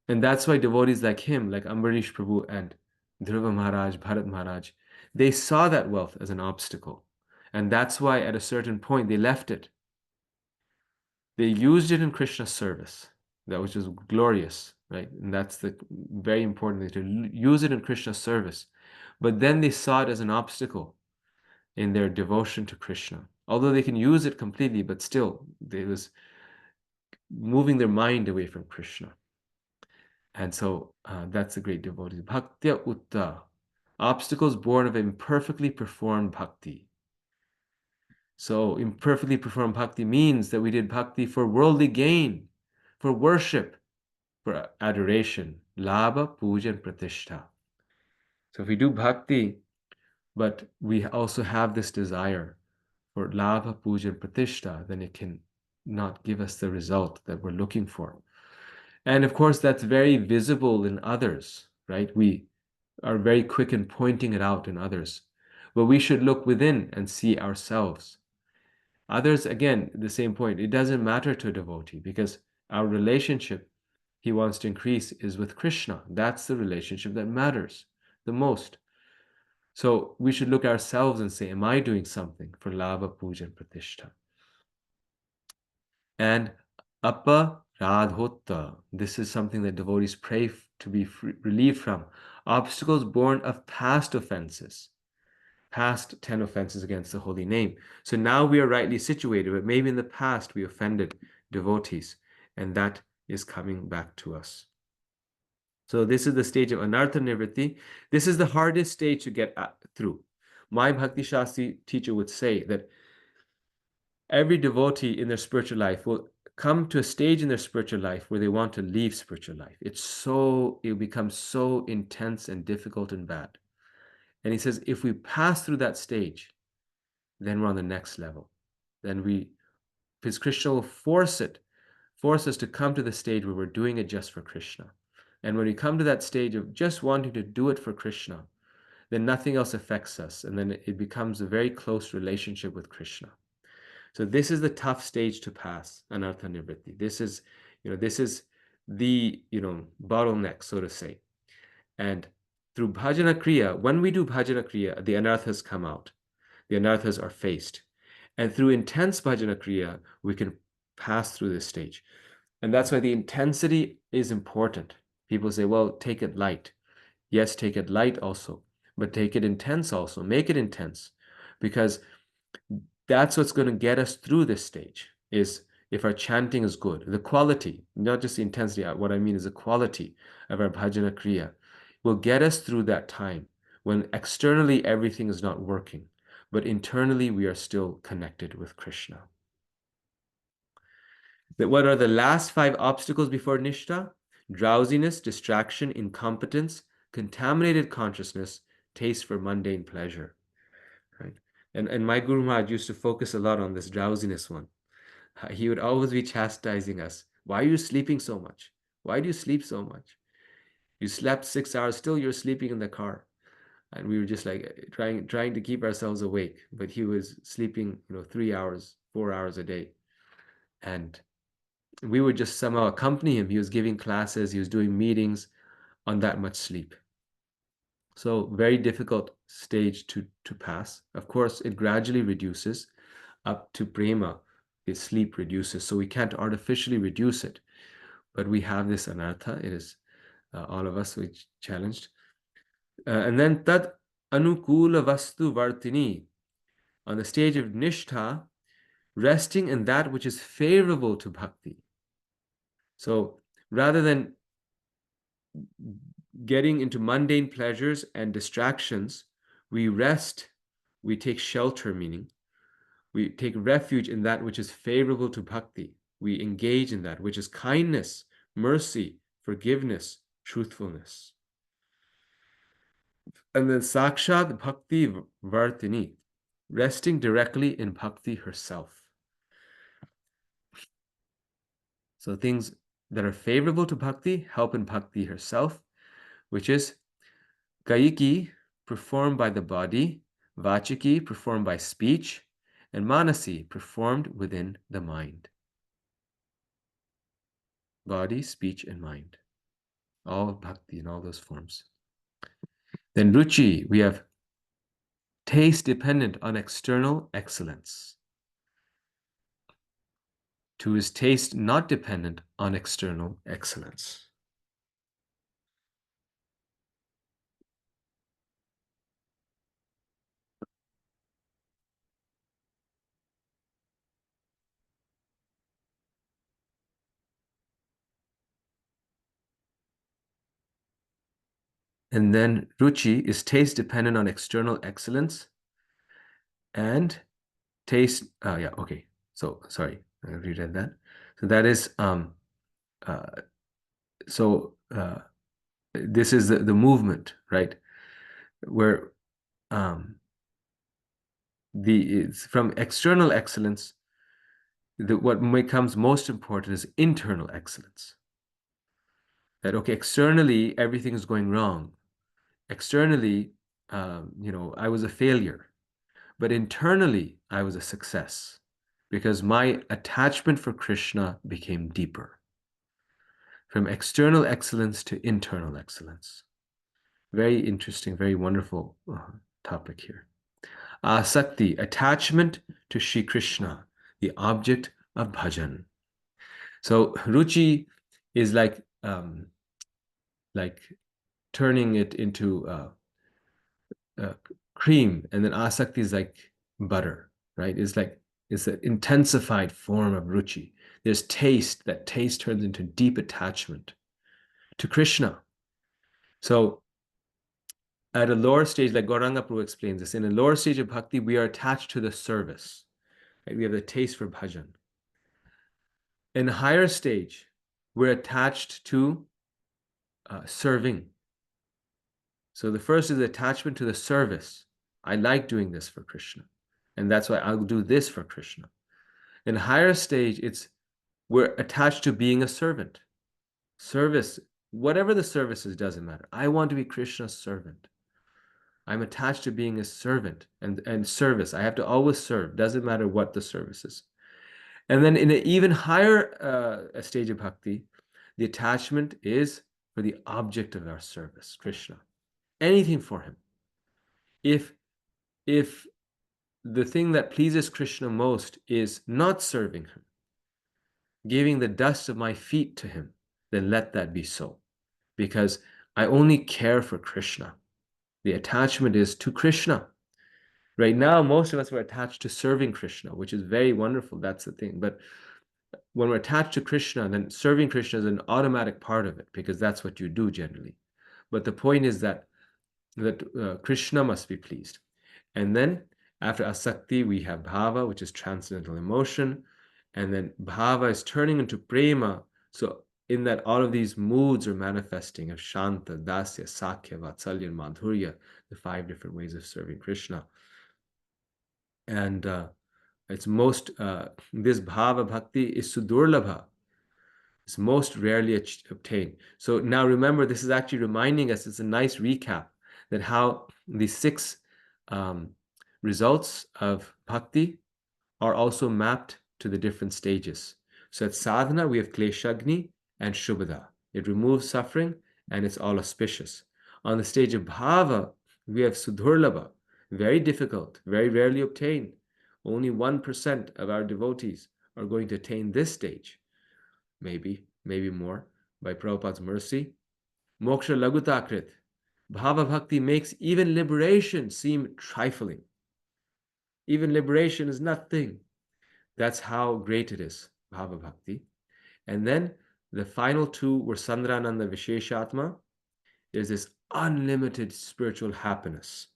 that's why devotees like him, like Ambarish Prabhu and Dhruva Maharaj, Bharat Maharaj, they saw that wealth as an obstacle. And that's why at a certain point they left it. They used it in Krishna's service. that which is glorious, right? And that's the very important thing, to use it in Krishna's service. But then they saw it as an obstacle in their devotion to Krishna. Although they can use it completely, but still, it was moving their mind away from Krishna. And so that's a great devotee. Bhaktya Utta, obstacles born of imperfectly performed bhakti. So imperfectly performed bhakti means that we did bhakti for worldly gain, for worship, for adoration, labha, puja, and pratishtha. So if we do bhakti, but we also have this desire for labha, puja, and pratishtha, then it can not give us the result that we're looking for. And of course, that's very visible in others, right? We are very quick in pointing it out in others. But we should look within and see ourselves. Others, again, the same point. It doesn't matter to a devotee because our relationship he wants to increase is with Krishna. That's the relationship that matters the most. So we should look at ourselves and say, am I doing something for Lava, Puja, and Pratishtha? And Appa Radhota, this is something that devotees pray to be relieved from. Obstacles born of past offenses, past 10 offenses against the holy name. So now we are rightly situated, but maybe in the past we offended devotees, and that is coming back to us. So this is the stage of anartha nivritti. This is the hardest stage to get through. My Bhakti Shastri teacher would say that every devotee in their spiritual life will come to a stage in their spiritual life where they want to leave spiritual life. It becomes so intense and difficult and bad. And he says, if we pass through that stage, then we're on the next level. Because Krishna will force us to come to the stage where we're doing it just for Krishna. And when we come to that stage of just wanting to do it for Krishna, then nothing else affects us. And then it becomes a very close relationship with Krishna. So this is the tough stage to pass, anartha nivritti. This is the, bottleneck, so to say. And through bhajana kriya, when we do bhajana kriya, the anarthas come out. The anarthas are faced. And through intense bhajana kriya, we can pass through this stage. And that's why the intensity is important. People say, well, take it light. Yes, take it light also, but take it intense also. Make it intense, because that's what's going to get us through this stage, is if our chanting is good. The quality, not just the intensity, what I mean is the quality of our bhajana kriya will get us through that time when externally everything is not working, but internally we are still connected with Krishna. What are the last 5 obstacles before Nishtha? Drowsiness, distraction, incompetence, contaminated consciousness, taste for mundane pleasure. Right? And my Guru Maharaj used to focus a lot on this drowsiness one. He would always be chastising us. Why are you sleeping so much? Why do you sleep so much? You slept 6 hours, still you're sleeping in the car. And we were just like trying to keep ourselves awake. But he was sleeping, 3 hours, 4 hours a day. And we would just somehow accompany him. He was giving classes, he was doing meetings on that much sleep. So very difficult stage to pass. Of course, it gradually reduces up to prema. His sleep reduces, so we can't artificially reduce it. But we have this anartha. It is all of us which challenged. And then tad anukula vastu vartini. On the stage of nishtha, resting in that which is favorable to bhakti. So rather than getting into mundane pleasures and distractions, we rest, we take shelter, meaning we take refuge in that which is favorable to bhakti. We engage in that which is kindness, mercy, forgiveness, truthfulness. And then sakshat bhakti vartini, resting directly in bhakti herself. So things that are favorable to bhakti help in bhakti herself, which is kayiki, performed by the body, vachiki, performed by speech, and manasi, performed within the mind. Body, speech, and mind. All bhakti in all those forms. Then ruchi, we have taste dependent on external excellence. to his taste not dependent on external excellence. And then ruchi is taste dependent on external excellence, and taste, yeah, okay. So sorry, I reread that. So that is uh, so this is the movement, right? Where um, it's from external excellence, what becomes most important is internal excellence. That okay, externally everything is going wrong. Externally, I was a failure, but internally I was a success because my attachment for Krishna became deeper. From external excellence to internal excellence. Very interesting, very wonderful topic here. Asakti, attachment to Shri Krishna, the object of bhajan. So ruchi is like turning it into uh, cream, and then asakti is like butter, right? It's an intensified form of ruchi. There's taste. That taste turns into deep attachment to Krishna. So at a lower stage, like Gauranga Prabhu explains this, in a lower stage of bhakti, we are attached to the service. Right? We have the taste for bhajan. In a higher stage, we're attached to serving. So the first is attachment to the service. I like doing this for Krishna, and that's why I'll do this for Krishna. In a higher stage, we're attached to being a servant. Service, whatever the service is, doesn't matter. I want to be Krishna's servant. I'm attached to being a servant and service. I have to always serve. Doesn't matter what the service is. And then in an even higher stage of bhakti, the attachment is for the object of our service, Krishna. Anything for him. If if the thing that pleases Krishna most is not serving him, giving the dust of my feet to him, then let that be so. Because I only care for Krishna. The attachment is to Krishna. Right now, most of us were attached to serving Krishna, which is very wonderful. That's the thing. But when we're attached to Krishna, then serving Krishna is an automatic part of it because that's what you do generally. But the point is that Krishna must be pleased. And then after asakti, we have bhava, which is transcendental emotion. And then bhava is turning into prema. So in that all of these moods are manifesting of shanta, dasya, sakya, vatsalya, and madhurya, the 5 different ways of serving Krishna. And it's most this bhava bhakti is sudurlabha. It's most rarely obtained. So now remember, this is actually reminding us, it's a nice recap that how the 6 um, results of bhakti are also mapped to the different stages. So at sadhana, we have kleshagni and shubhada. It removes suffering and it's all auspicious. On the stage of bhava, we have sudurlabha, very difficult, very rarely obtained. Only 1% of our devotees are going to attain this stage. Maybe more, by Prabhupada's mercy. Moksha lagutakrit. Bhava bhakti makes even liberation seem trifling. Even liberation is nothing. That's how great it is, Bhava Bhakti. And then the final 2 were Sandrananda Visheshatma. There's this unlimited spiritual happiness.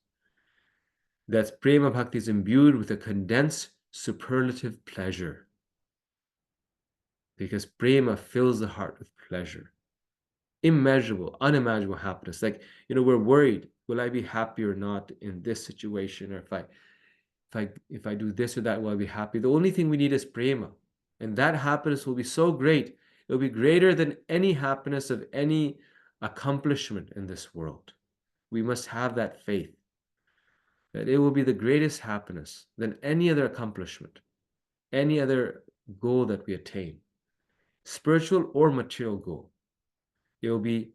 That's Prema Bhakti is imbued with a condensed superlative pleasure. Because Prema fills the heart with pleasure. Immeasurable, unimaginable happiness. Like, we're worried, will I be happy or not in this situation? Or if I do this or that, will I be happy? The only thing we need is prema. And that happiness will be so great. It will be greater than any happiness of any accomplishment in this world. We must have that faith that it will be the greatest happiness than any other accomplishment, any other goal that we attain, spiritual or material goal. It will be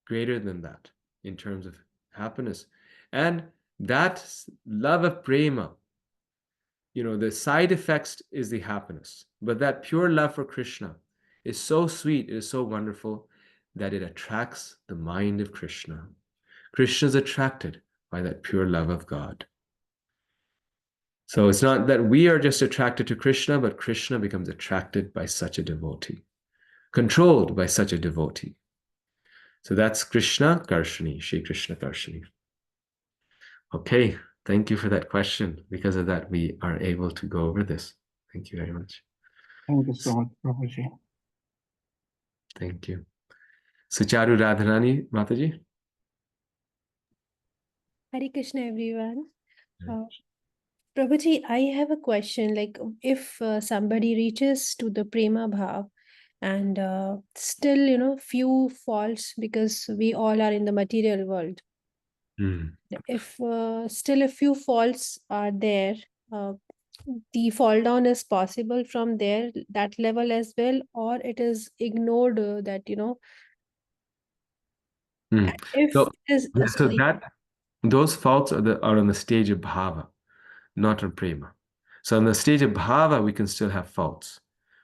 greater than that in terms of happiness. And that love of prema the side effects is the happiness. But that pure love for Krishna is so sweet, it is so wonderful that it attracts the mind of Krishna. Krishna is attracted by that pure love of God. So it's not that we are just attracted to Krishna, but Krishna becomes attracted by such a devotee, controlled by such a devotee. So that's Krishna Karshani, Shri Krishna Karshani. Okay, thank you for that question. Because of that, we are able to go over this. Thank you very much. Thank you so much, Prabhuji. Thank you. Sucharu Radharani, Mataji. Hare Krishna, everyone. Uh, Prabhuji, I have a question. Like, if somebody reaches to the prema bhav and still, few faults because we all are in the material world. Mm. If still a few faults are there, uh, the fall down is possible from there, that level as well, or it is ignored that, Mm. if So, it is, yeah, so sorry. those faults are on the stage of bhava, not on prema. So on the stage of bhava, we can still have faults,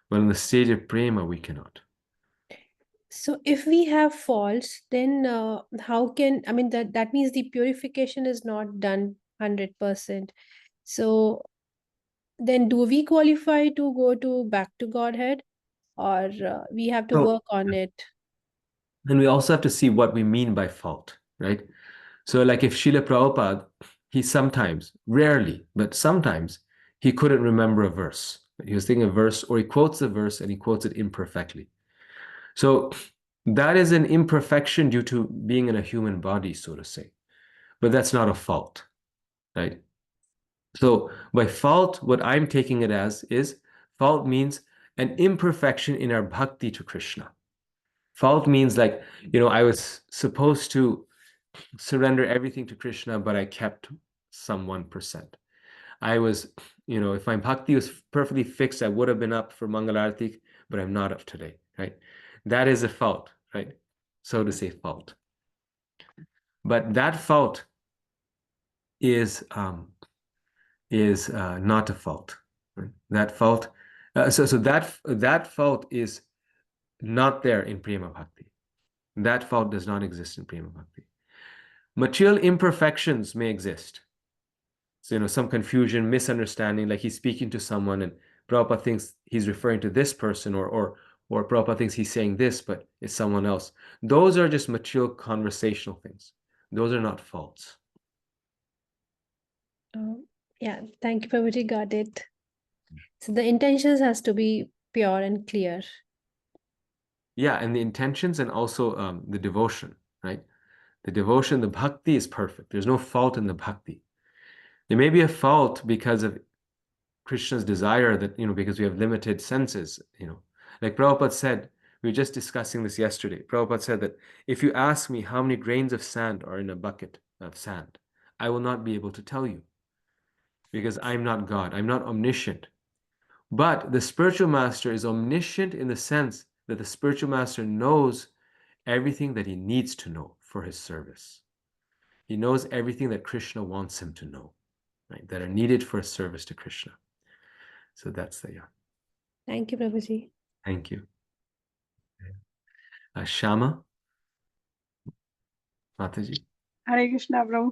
but on the stage of prema, we cannot. So if we have faults, then how can, I mean, that means the purification is not done 100%. So then do we qualify to go to back to Godhead, or we have to So work on it? then we also have to see what we mean by fault, right? So like if Srila Prabhupada, he sometimes, rarely, but sometimes he couldn't remember a verse. He was thinking a verse, or he quotes a verse and he quotes it imperfectly. So that is an imperfection due to being in a human body, so to say. But that's not a fault, right? So by fault, what I'm taking it as is fault means an imperfection in our bhakti to Krishna. Fault means like, I was supposed to surrender everything to Krishna, but I kept some 1%. I was, if my bhakti was perfectly fixed, I would have been up for Mangalarti, but I'm not up today, right? That is a fault, right? So to say, fault. But that fault is not a fault. Right? That fault, so that fault is not there in prema bhakti. That fault does not exist in prema bhakti. Material imperfections may exist. So, some confusion, misunderstanding, like he's speaking to someone and Prabhupada thinks he's referring to this person, or Prabhupada thinks he's saying this, but it's someone else. Those are just material conversational things. Those are not faults. Yeah, thank you, Prabhuji, got it. So the intentions has to be pure and clear. Yeah, and the intentions and also the devotion, right? The devotion, the bhakti is perfect. There's no fault in the bhakti. There may be a fault because of Krishna's desire that, because we have limited senses. Like Prabhupada said, we were just discussing this yesterday. Prabhupada said that if you ask me how many grains of sand are in a bucket of sand, I will not be able to tell you because I'm not God. I'm not omniscient. But the spiritual master is omniscient in the sense that the spiritual master knows everything that he needs to know for his service. He knows everything that Krishna wants him to know, right? That are needed for a service to Krishna. So that's the yeah. Thank you, Prabhuji. Thank you. Shama, Mataji. Hare Krishna, Prabhu.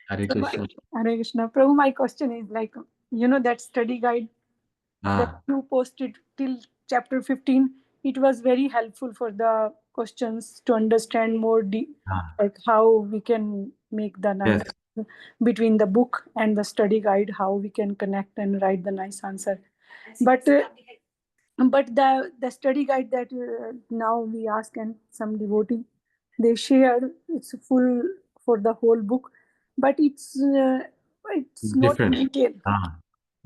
Hare So Krishna. Hare Krishna. Prabhu, my question is like, that study guide that Ah, you posted till chapter 15, it was very helpful for the questions to understand more ah, like how we can make the nice yes. between the book and the study guide, how we can connect and write the nice answer. But the study guide that now we ask and some devotee they share, it's full for the whole book, but it's not in Different. detail. Ah,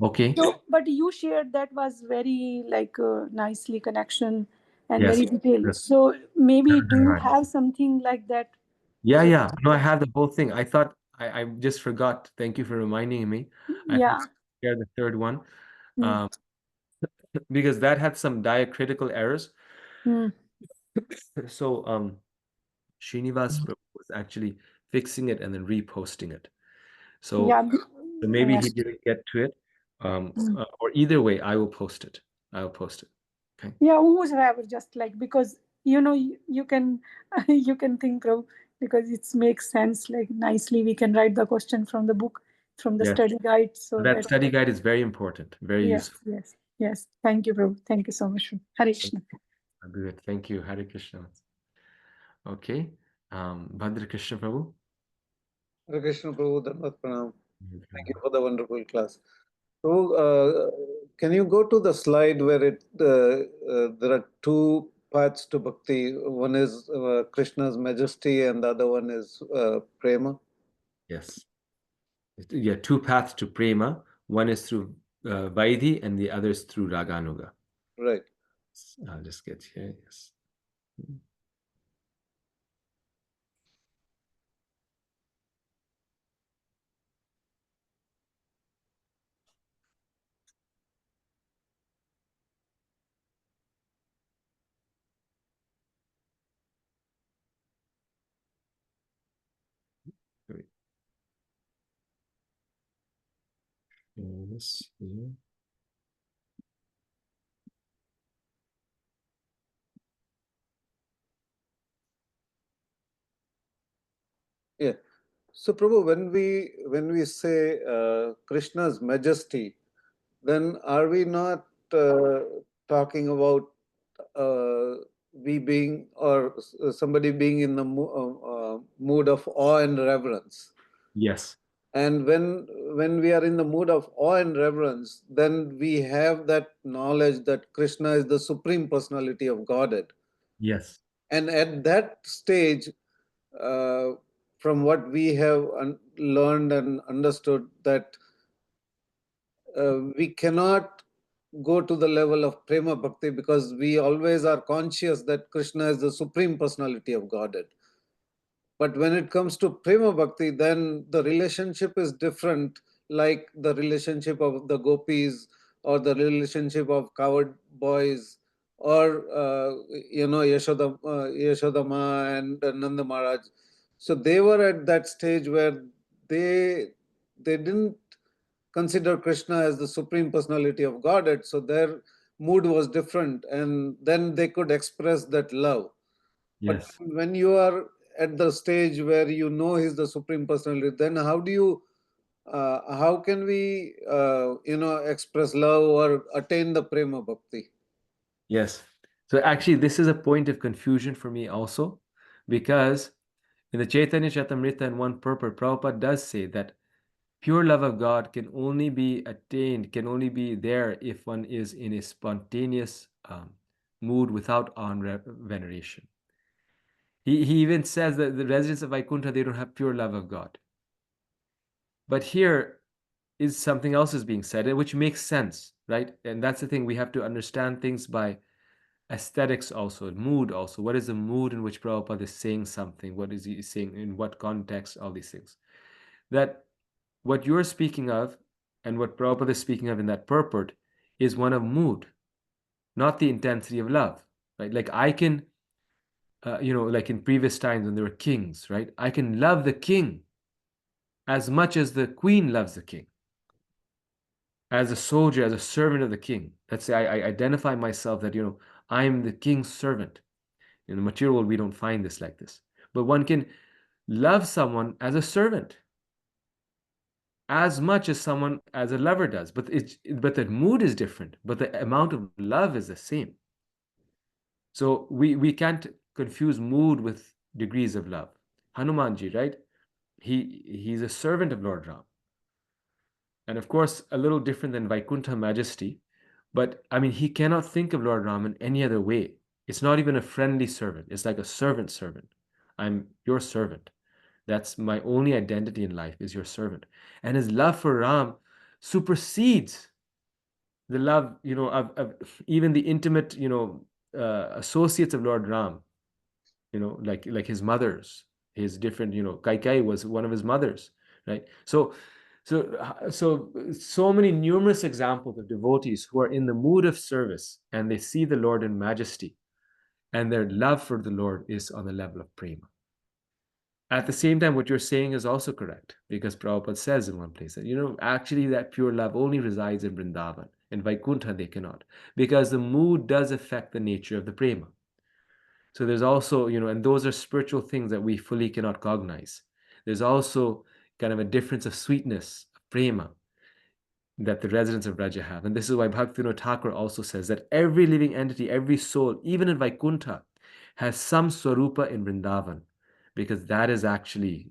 okay. So but you shared that was very like nicely connection and Yes. very detailed. Yes. So maybe do you Right. have something like that? Yeah, yeah. No, I have the whole thing. I thought I just forgot. Thank you for reminding me. I Yeah. forgot to share the third one. Hmm. Um, because that had some diacritical errors. Hmm. So Srinivas Prabhu was actually fixing it and then reposting it. So Yeah. maybe Yeah. he didn't get to it. Or either way, I will post it. I will post it. Okay. Yeah, whoever, just like, because you can you can think, Prabhu, because it makes sense, like nicely we can write the question from the book, from the Yes. study guide, so That that study guide is very important, very yes, useful. yes. Thank you, Prabhu. Thank you so much. Hare Krishna. Good. Thank you, Hare Krishna. Okay. Bhadra Krishna Prabhu. Hare Krishna Prabhu, Dhanvat Pranam. Thank you for the wonderful class. So, can you go to the slide where there are two paths to bhakti? One is Krishna's majesty, and the other one is prema. Yes. Yeah, two paths to prema. One is through Vaidhi and the other is through Raganuga. Right. I'll just get here. Yes. Great. Yes, yeah. Yeah. So, Prabhu, when we say Krishna's majesty, then are we not talking about we being or somebody being in the mood of awe and reverence? Yes. And when we are in the mood of awe and reverence, then we have that knowledge that Krishna is the supreme personality of Godhead. Yes. And at that stage, from what we have learned and understood, that we cannot go to the level of prema bhakti because we always are conscious that Krishna is the supreme personality of Godhead. But when it comes to prema bhakti, then the relationship is different, like the relationship of the gopis or the relationship of coward boys or Yashodama and Nanda Maharaj. So they were at that stage where they didn't consider Krishna as the supreme personality of Godhead, so their mood was different, and then they could express that love. But Yes. when you are at the stage where you know he's the supreme personality, then how can we express love or attain the prema bhakti? Yes. So actually, this is a point of confusion for me also, because in the Chaitanya Charitamrita and one purport, Prabhupada does say that pure love of God can only be attained, can only be there if one is in a spontaneous mood without awe and veneration. He even says that the residents of Vaikuntha, they don't have pure love of God. But here is something else is being said, which makes sense, right? And that's the thing, we have to understand things by aesthetics also, mood also. What is the mood in which Prabhupada is saying something? What is he saying? In what context? All these things. That what you're speaking of and what Prabhupada is speaking of in that purport is one of mood, not the intensity of love, right? Like I can, like in previous times when there were kings, right? I can love the king as much as the queen loves the king. As a soldier, as a servant of the king. Let's say I identify myself that, I'm the king's servant. In the material world, we don't find this like this. But one can love someone as a servant as much as someone as a lover does. But the mood is different, but the amount of love is the same. So we can't confuse mood with degrees of love. Hanumanji, right? He's a servant of Lord Ram. And of course, a little different than Vaikuntha Majesty. But I mean, he cannot think of Lord Ram in any other way. It's not even a friendly servant. It's like a servant. I'm your servant. That's my only identity in life, is your servant. And his love for Ram supersedes the love, of even the intimate, associates of Lord Ram, like his mothers, his different, Kaikai was one of his mothers, right? So many numerous examples of devotees who are in the mood of service and they see the Lord in majesty, and their love for the Lord is on the level of prema. At the same time, what you're saying is also correct, because Prabhupada says in one place that, actually that pure love only resides in Vrindavan. In Vaikuntha, they cannot, because the mood does affect the nature of the prema. So there's also, and those are spiritual things that we fully cannot cognize. There's also kind of a difference of sweetness, of prema, that the residents of Raja have. And this is why Bhaktivinoda Thakur also says that every living entity, every soul, even in Vaikuntha, has some Swarupa in Vrindavan, because that is actually,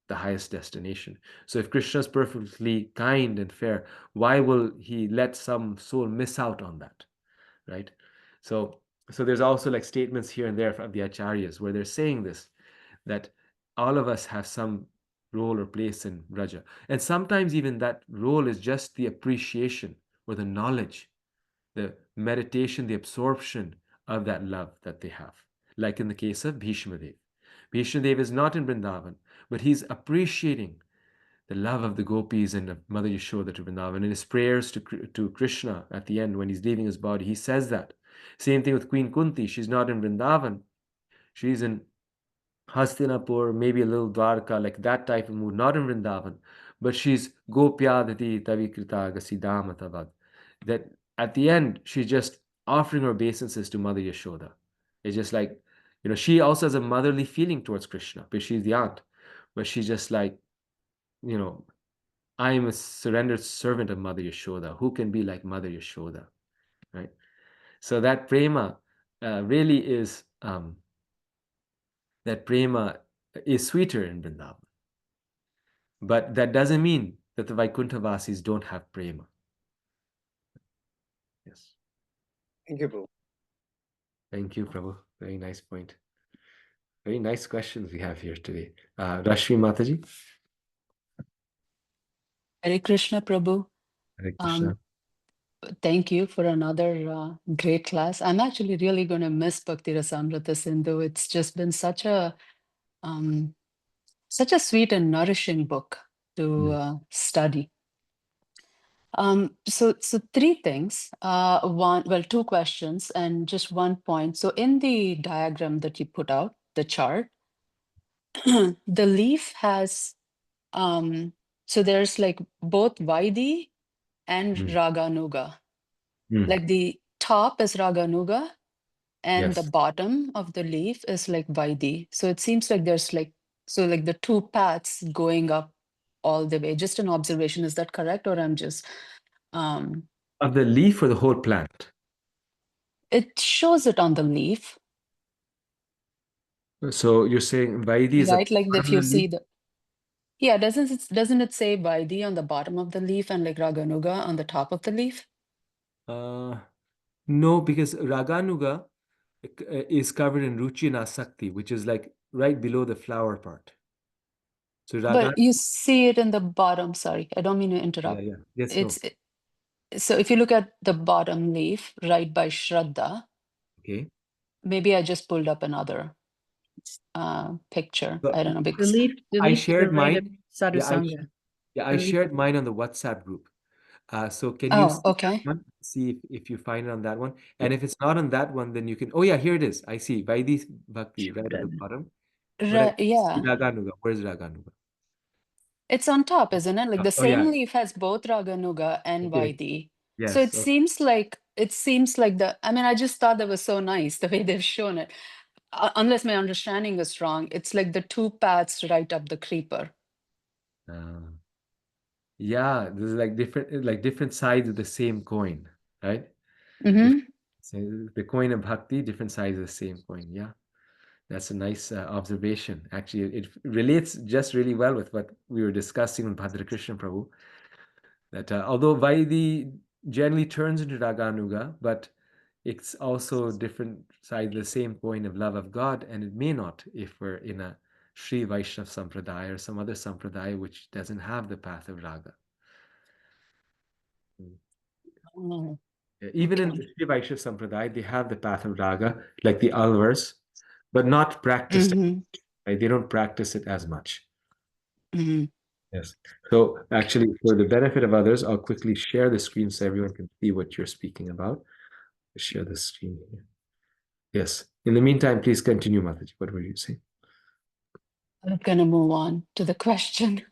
the highest destination. So if Krishna is perfectly kind and fair, why will he let some soul miss out on that, right? So there's also like statements here and there of the acharyas where they're saying this, that all of us have some role or place in Raja. And sometimes even that role is just the appreciation or the knowledge, the meditation, the absorption of that love that they have. Like in the case of Bhishmadev. Bhishmadev is not in Vrindavan, but he's appreciating the love of the gopis and of Mother Yashoda to Vrindavan. In his prayers to Krishna at the end, when he's leaving his body, he says that. Same thing with Queen Kunti. She's not in Vrindavan. She's in Hastinapur, maybe a little Dwarka, like that type of mood, not in Vrindavan, but she's Gopyadati Tavikrita Gasidama Tavad. That at the end, she's just offering her obeisances to Mother Yashoda. It's just like, she also has a motherly feeling towards Krishna, because she's the aunt, but she's just like, I am a surrendered servant of Mother Yashoda. Who can be like Mother Yashoda, right? So that prema really is sweeter in Vrindavan. But that doesn't mean that the Vaikuntha Vasis don't have prema. Yes. Thank you, Prabhu. Thank you, Prabhu. Very nice point. Very nice questions we have here today. Rashmi Mataji. Hare Krishna, Prabhu. Hare Krishna. Thank you for another great class. I'm actually really going to miss Bhakti Rasamrita Sindhu. It's just been such a sweet and nourishing book to study. So three things. Two questions and just one point. So in the diagram that you put out, the chart, the leaf has so there's like both Vaidhi and Raganuga. Like the top is Raganuga and the Yes. bottom of the leaf is like Vaidhi. So it seems like there's like the two paths going up all the way. Just an observation, is that correct? Or I'm just Of the leaf or the whole plant? it shows it on the leaf. So you're saying Vaidhi is Right? a Like part if of the you see leaf? doesn't it say Vaidhi on the bottom of the leaf and like Raganuga on the top of the leaf? No, because Raganuga is covered in Ruchi and Asakti, which is like right below the flower part. So But you see it in the bottom. Sorry, I don't mean to interrupt. yeah. Yes, no. So if you look at the bottom leaf, right by Shraddha, Okay. maybe I just pulled up another picture. So I don't know The because leaf, I shared right mine. Sadhusanga. I shared mine on the WhatsApp group. So can you see that okay. one? See if you find it on that one. And if it's not on that one, then you can. Oh yeah, here it is. I see Vaidhi Bhakti right at the bottom. But I see Yeah, Raganuga. Where's Raganuga? it's on top, isn't it? Like the Oh yeah. same leaf has both Raganuga and Okay. Vaidhi. So Yes. Okay. it seems like I just thought that was so nice the way they've shown it. Unless my understanding is wrong, it's like the two paths right up the creeper. Yeah, there's like different sides of the same coin, right? Mm-hmm. So the coin of bhakti, different sides of the same coin. Yeah, that's a nice observation. Actually, it relates just really well with what we were discussing with Bhadrakrishna Prabhu. That although Vaidhi generally turns into Raganuga, but it's also different side of the same coin of love of God, and it may not if we're in a Sri Vaishnav Sampradaya or some other Sampradaya which doesn't have the path of Raga. Oh, Even in okay. the Sri Vaishnav Sampradaya, they have the path of Raga, like the Alvars, but not practiced. Mm-hmm. Right? They don't practice it as much. Mm-hmm. Yes. So actually, for the benefit of others, I'll quickly share the screen so everyone can see what you're speaking about. Share the screen here. Yes. In the meantime, please continue, Mataji. What were you saying? I'm going to move on to the question.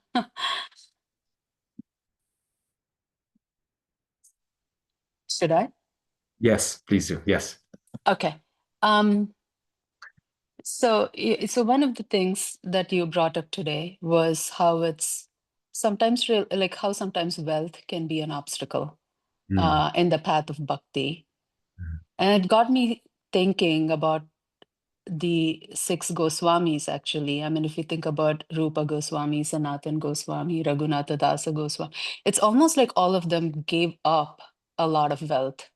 Should I? Yes, please do. Yes. Okay. So one of the things that you brought up today was how it's sometimes like how sometimes wealth can be an obstacle in the path of bhakti. And it got me thinking about the six Goswamis, actually. I mean, if you think about Rupa Goswami, Sanatan Goswami, Raghunatha Dasa Goswami, it's almost like all of them gave up a lot of wealth.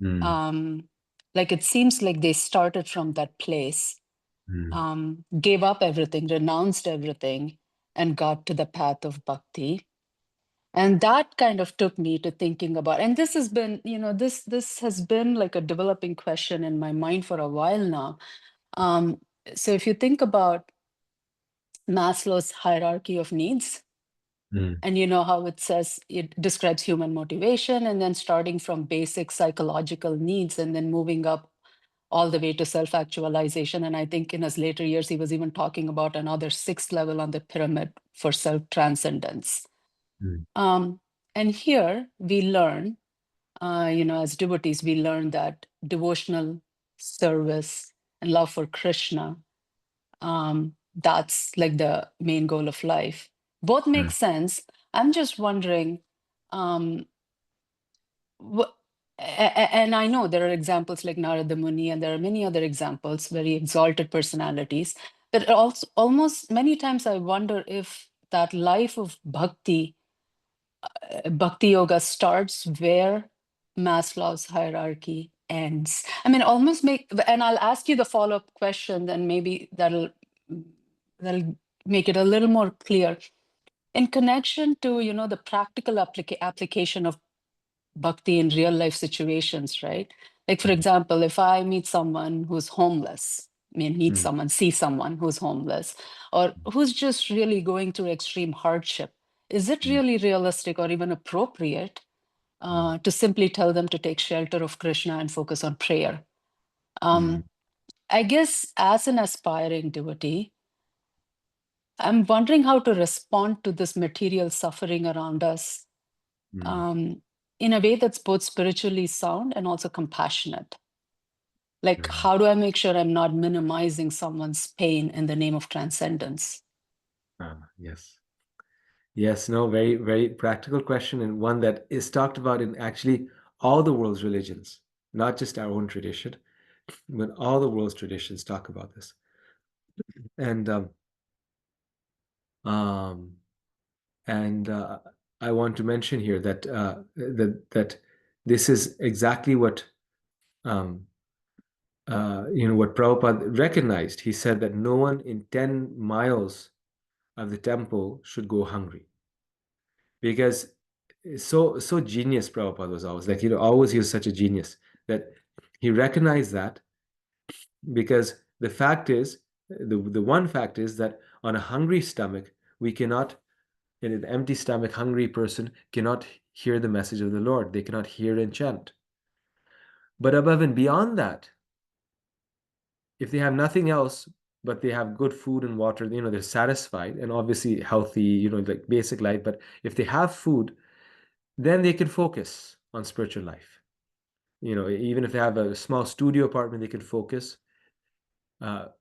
Like it seems like they started from that place, gave up everything, renounced everything, and got to the path of bhakti. And that kind of took me to thinking about, and this has been, this has been like a developing question in my mind for a while now. So if you think about Maslow's hierarchy of needs, and you know how it says it describes human motivation, and then starting from basic psychological needs and then moving up all the way to self-actualization. And I think in his later years, he was even talking about another sixth level on the pyramid for self-transcendence. And here we learn, as devotees, we learn that devotional service and love for Krishna, that's like the main goal of life. Both make sense. I'm just wondering, and I know there are examples like Narada Muni, and there are many other examples, very exalted personalities. But also, almost many times I wonder if that life of bhakti, bhakti yoga starts where Maslow's hierarchy ends. I mean, almost and I'll ask you the follow-up question, then maybe that'll make it a little more clear. In connection to, the practical application of bhakti in real life situations, right? Like, for example, if I meet someone who's homeless, see someone who's homeless, or who's just really going through extreme hardship, is it really realistic or even appropriate to simply tell them to take shelter of Krishna and focus on prayer? I guess as an aspiring devotee, I'm wondering how to respond to this material suffering around us in a way that's both spiritually sound and also compassionate. Like, how do I make sure I'm not minimizing someone's pain in the name of transcendence? Yes. Yes, no, very, very practical question, and one that is talked about in actually all the world's religions, not just our own tradition, but all the world's traditions talk about this. And I want to mention here that that this is exactly what what Prabhupada recognized. He said that no one in 10 miles of the temple should go hungry, because so genius Prabhupada was always, like, always he was such a genius that he recognized that, because the fact is, the one fact is that on a hungry stomach, we cannot, in an empty stomach, hungry person cannot hear the message of the Lord. They cannot hear and chant. But above and beyond that, if they have nothing else, but they have good food and water, they're satisfied and obviously healthy, like basic life. But if they have food, then they can focus on spiritual life. Even if they have a small studio apartment, they can focus.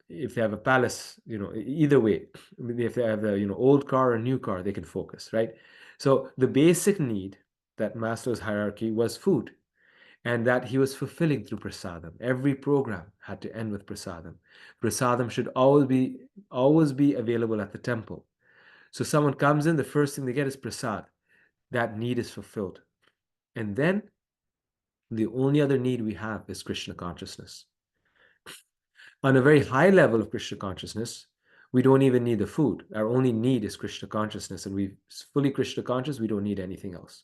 If they have a palace, either way, if they have a old car or new car, they can focus, right? So the basic need that Maslow's hierarchy was food, and that he was fulfilling through prasadam. Every program had to end with prasadam. Prasadam should always be available at the temple. So someone comes in, the first thing they get is prasad. That need is fulfilled. And then the only other need we have is Krishna consciousness. On a very high level of Krishna consciousness, we don't even need the food. Our only need is Krishna consciousness, and we're fully Krishna conscious, we don't need anything else.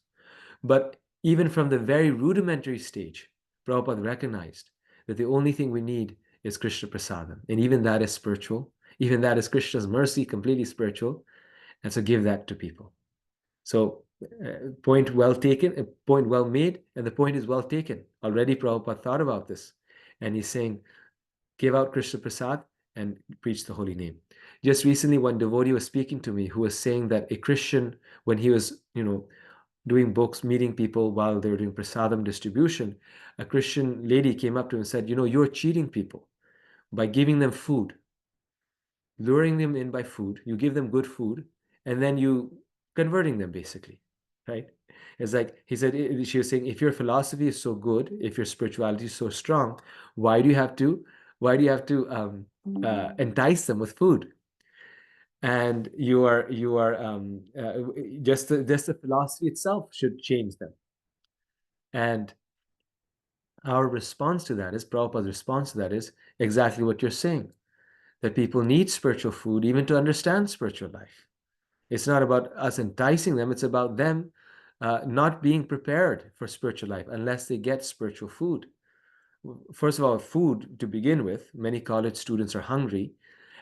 But even from the very rudimentary stage, Prabhupada recognized that the only thing we need is Krishna prasadam. And even that is spiritual. Even that is Krishna's mercy, completely spiritual. And so give that to people. So point well taken, a point well made, and the point is well taken. Already Prabhupada thought about this. And he's saying, give out Krishna Prasad and preach the holy name. Just recently, one devotee was speaking to me who was saying that a Christian, when he was, doing books, meeting people while they were doing prasadam distribution, a Christian lady came up to him and said, you're cheating people by giving them food, luring them in by food. You give them good food, and then you converting them basically, right? It's like he said, she was saying, if your philosophy is so good, if your spirituality is so strong, why do you have to, entice them with food? And just the philosophy itself should change them. And our response to that is, Prabhupada's response to that is exactly what you're saying, that people need spiritual food even to understand spiritual life. It's not about us enticing them, it's about them not being prepared for spiritual life unless they get spiritual food. First of all, food to begin with, many college students are hungry.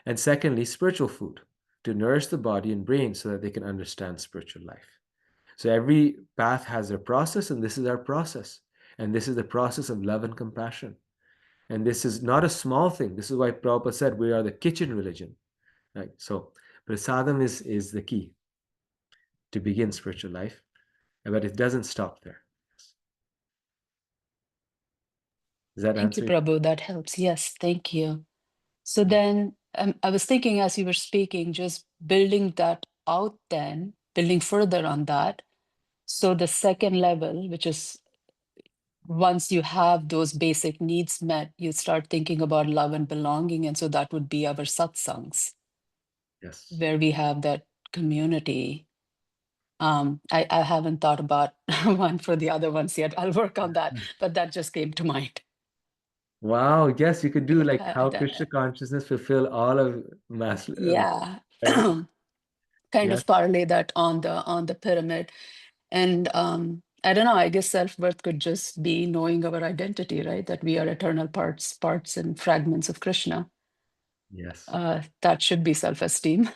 And secondly, spiritual food to nourish the body and brain so that they can understand spiritual life. So every path has their process, and this is our process. And this is the process of love and compassion. And this is not a small thing. This is why Prabhupada said we are the kitchen religion. Right? So prasadam is the key to begin spiritual life, but it doesn't stop there. Does that Thank you, answer? Prabhu. That helps. Yes, thank you. So then I was thinking as you were speaking, just building that out, then building further on that. So the second level, which is once you have those basic needs met, you start thinking about love and belonging. And so that would be our satsangs, Yes. where we have that community. I haven't thought about one for the other ones yet. I'll work on that, but that just came to mind. Wow, yes, you could do like Yeah, how Krishna consciousness fulfill all of mass. yeah. Right? Kind Yes, of parlay that on the pyramid. And I don't know, I guess self-worth could just be knowing our identity, right? That we are eternal parts and fragments of Krishna. yes. That should be self-esteem.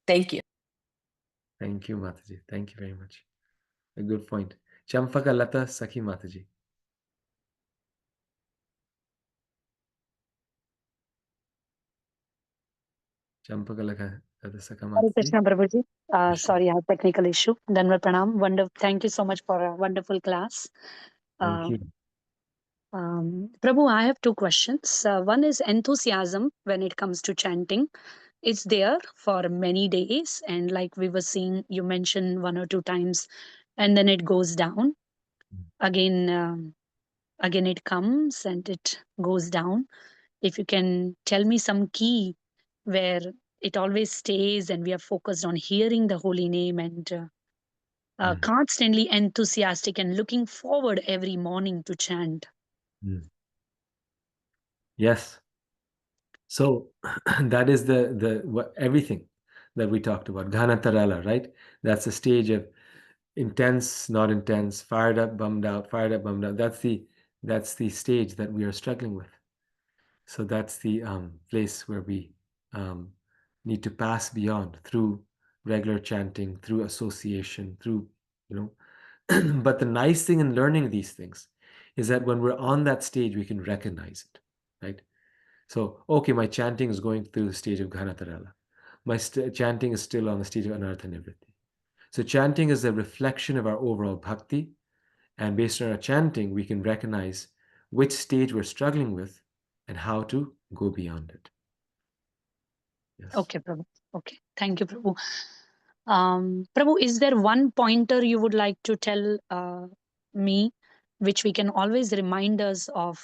Thank you. Thank you, Mataji. Thank you very much. A good point. Champaka Lata Sakhi Mataji. Champaka Lata Sakha Hare Mataji. Krishna Prabhuji. Krishna. Sorry, I have technical issue. Dhanva Pranam. Thank you so much for a wonderful class. Thank you. Prabhu, I have two questions. One is enthusiasm when it comes to chanting. It's there for many days, and like we were seeing, you mentioned one or two times, and then it goes down. Again, again it comes and it goes down. If you can tell me some key where it always stays and we are focused on hearing the holy name and constantly enthusiastic and looking forward every morning to chant. Mm. Yes. So that is everything that we talked about. Ghana Tarala, right? That's the stage of intense, not intense, fired up, bummed out, fired up, bummed out. That's the stage that we are struggling with. So that's the place where we um, need to pass beyond through regular chanting, through association, through, you know. But the nice thing in learning these things is that when we're on that stage, we can recognize it, right? So, okay, my chanting is going through the stage of Ghanatarala. My chanting is still on the stage of Anartha Nivritti. So, chanting is a reflection of our overall bhakti. And based on our chanting, we can recognize which stage we're struggling with and how to go beyond it. Yes. Okay, Prabhu. Okay. Thank you, Prabhu. Prabhu, is there one pointer you would like to tell me, which we can always remind us of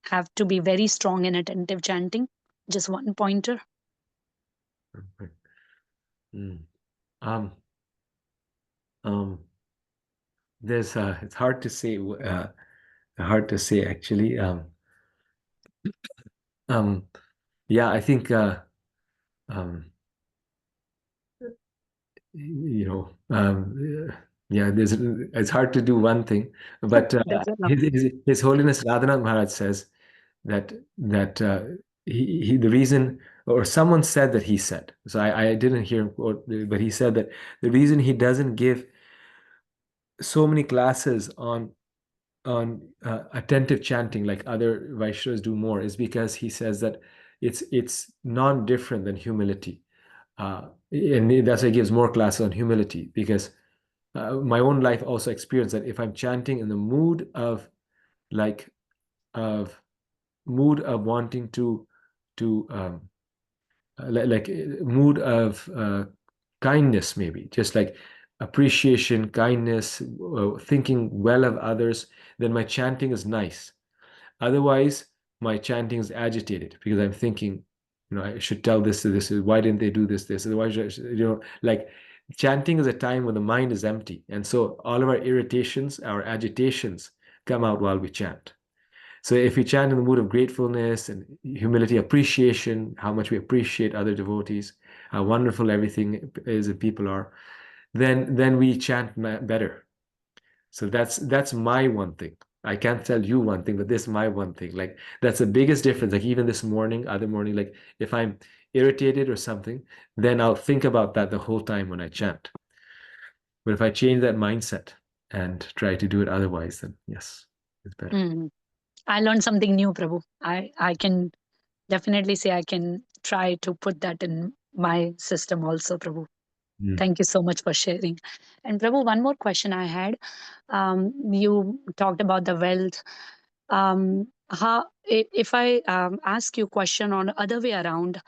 have to be very strong and attentive chanting? Just one pointer. Okay. Um, um, it's hard to say. Hard to say actually. Yeah, I think um, you know, yeah, it's hard to do one thing, but That's enough. His Holiness Radhanath Maharaj says that the reason, or someone said that he said, so I didn't hear him quote, but he said that the reason he doesn't give so many classes on attentive chanting like other Vaishnavas do more is because he says that it's non-different than humility. And that's why it gives more classes on humility, because my own life also experienced that if I'm chanting in the mood of like wanting to mood of kindness, maybe just like appreciation, kindness, thinking well of others, then my chanting is nice. Otherwise, my chanting is agitated because I'm thinking, I should tell this to this. Why didn't they do this? Otherwise, like chanting is a time when the mind is empty. And so all of our irritations, our agitations come out while we chant. So if we chant in the mood of gratefulness and humility, appreciation, how much we appreciate other devotees, how wonderful everything is and people are, then we chant better. So that's my one thing. I can't tell you one thing, but this is my one thing. Like that's the biggest difference. Like even this morning, other morning, like if I'm irritated or something, then I'll think about that the whole time when I chant. But if I change that mindset and try to do it otherwise, then yes, it's better. I learned something new, Prabhu. I can definitely say I can try to put that in my system also, Prabhu. Thank you so much for sharing. And Prabhu, one more question I had. You talked about the wealth. If I ask you a question on other way around,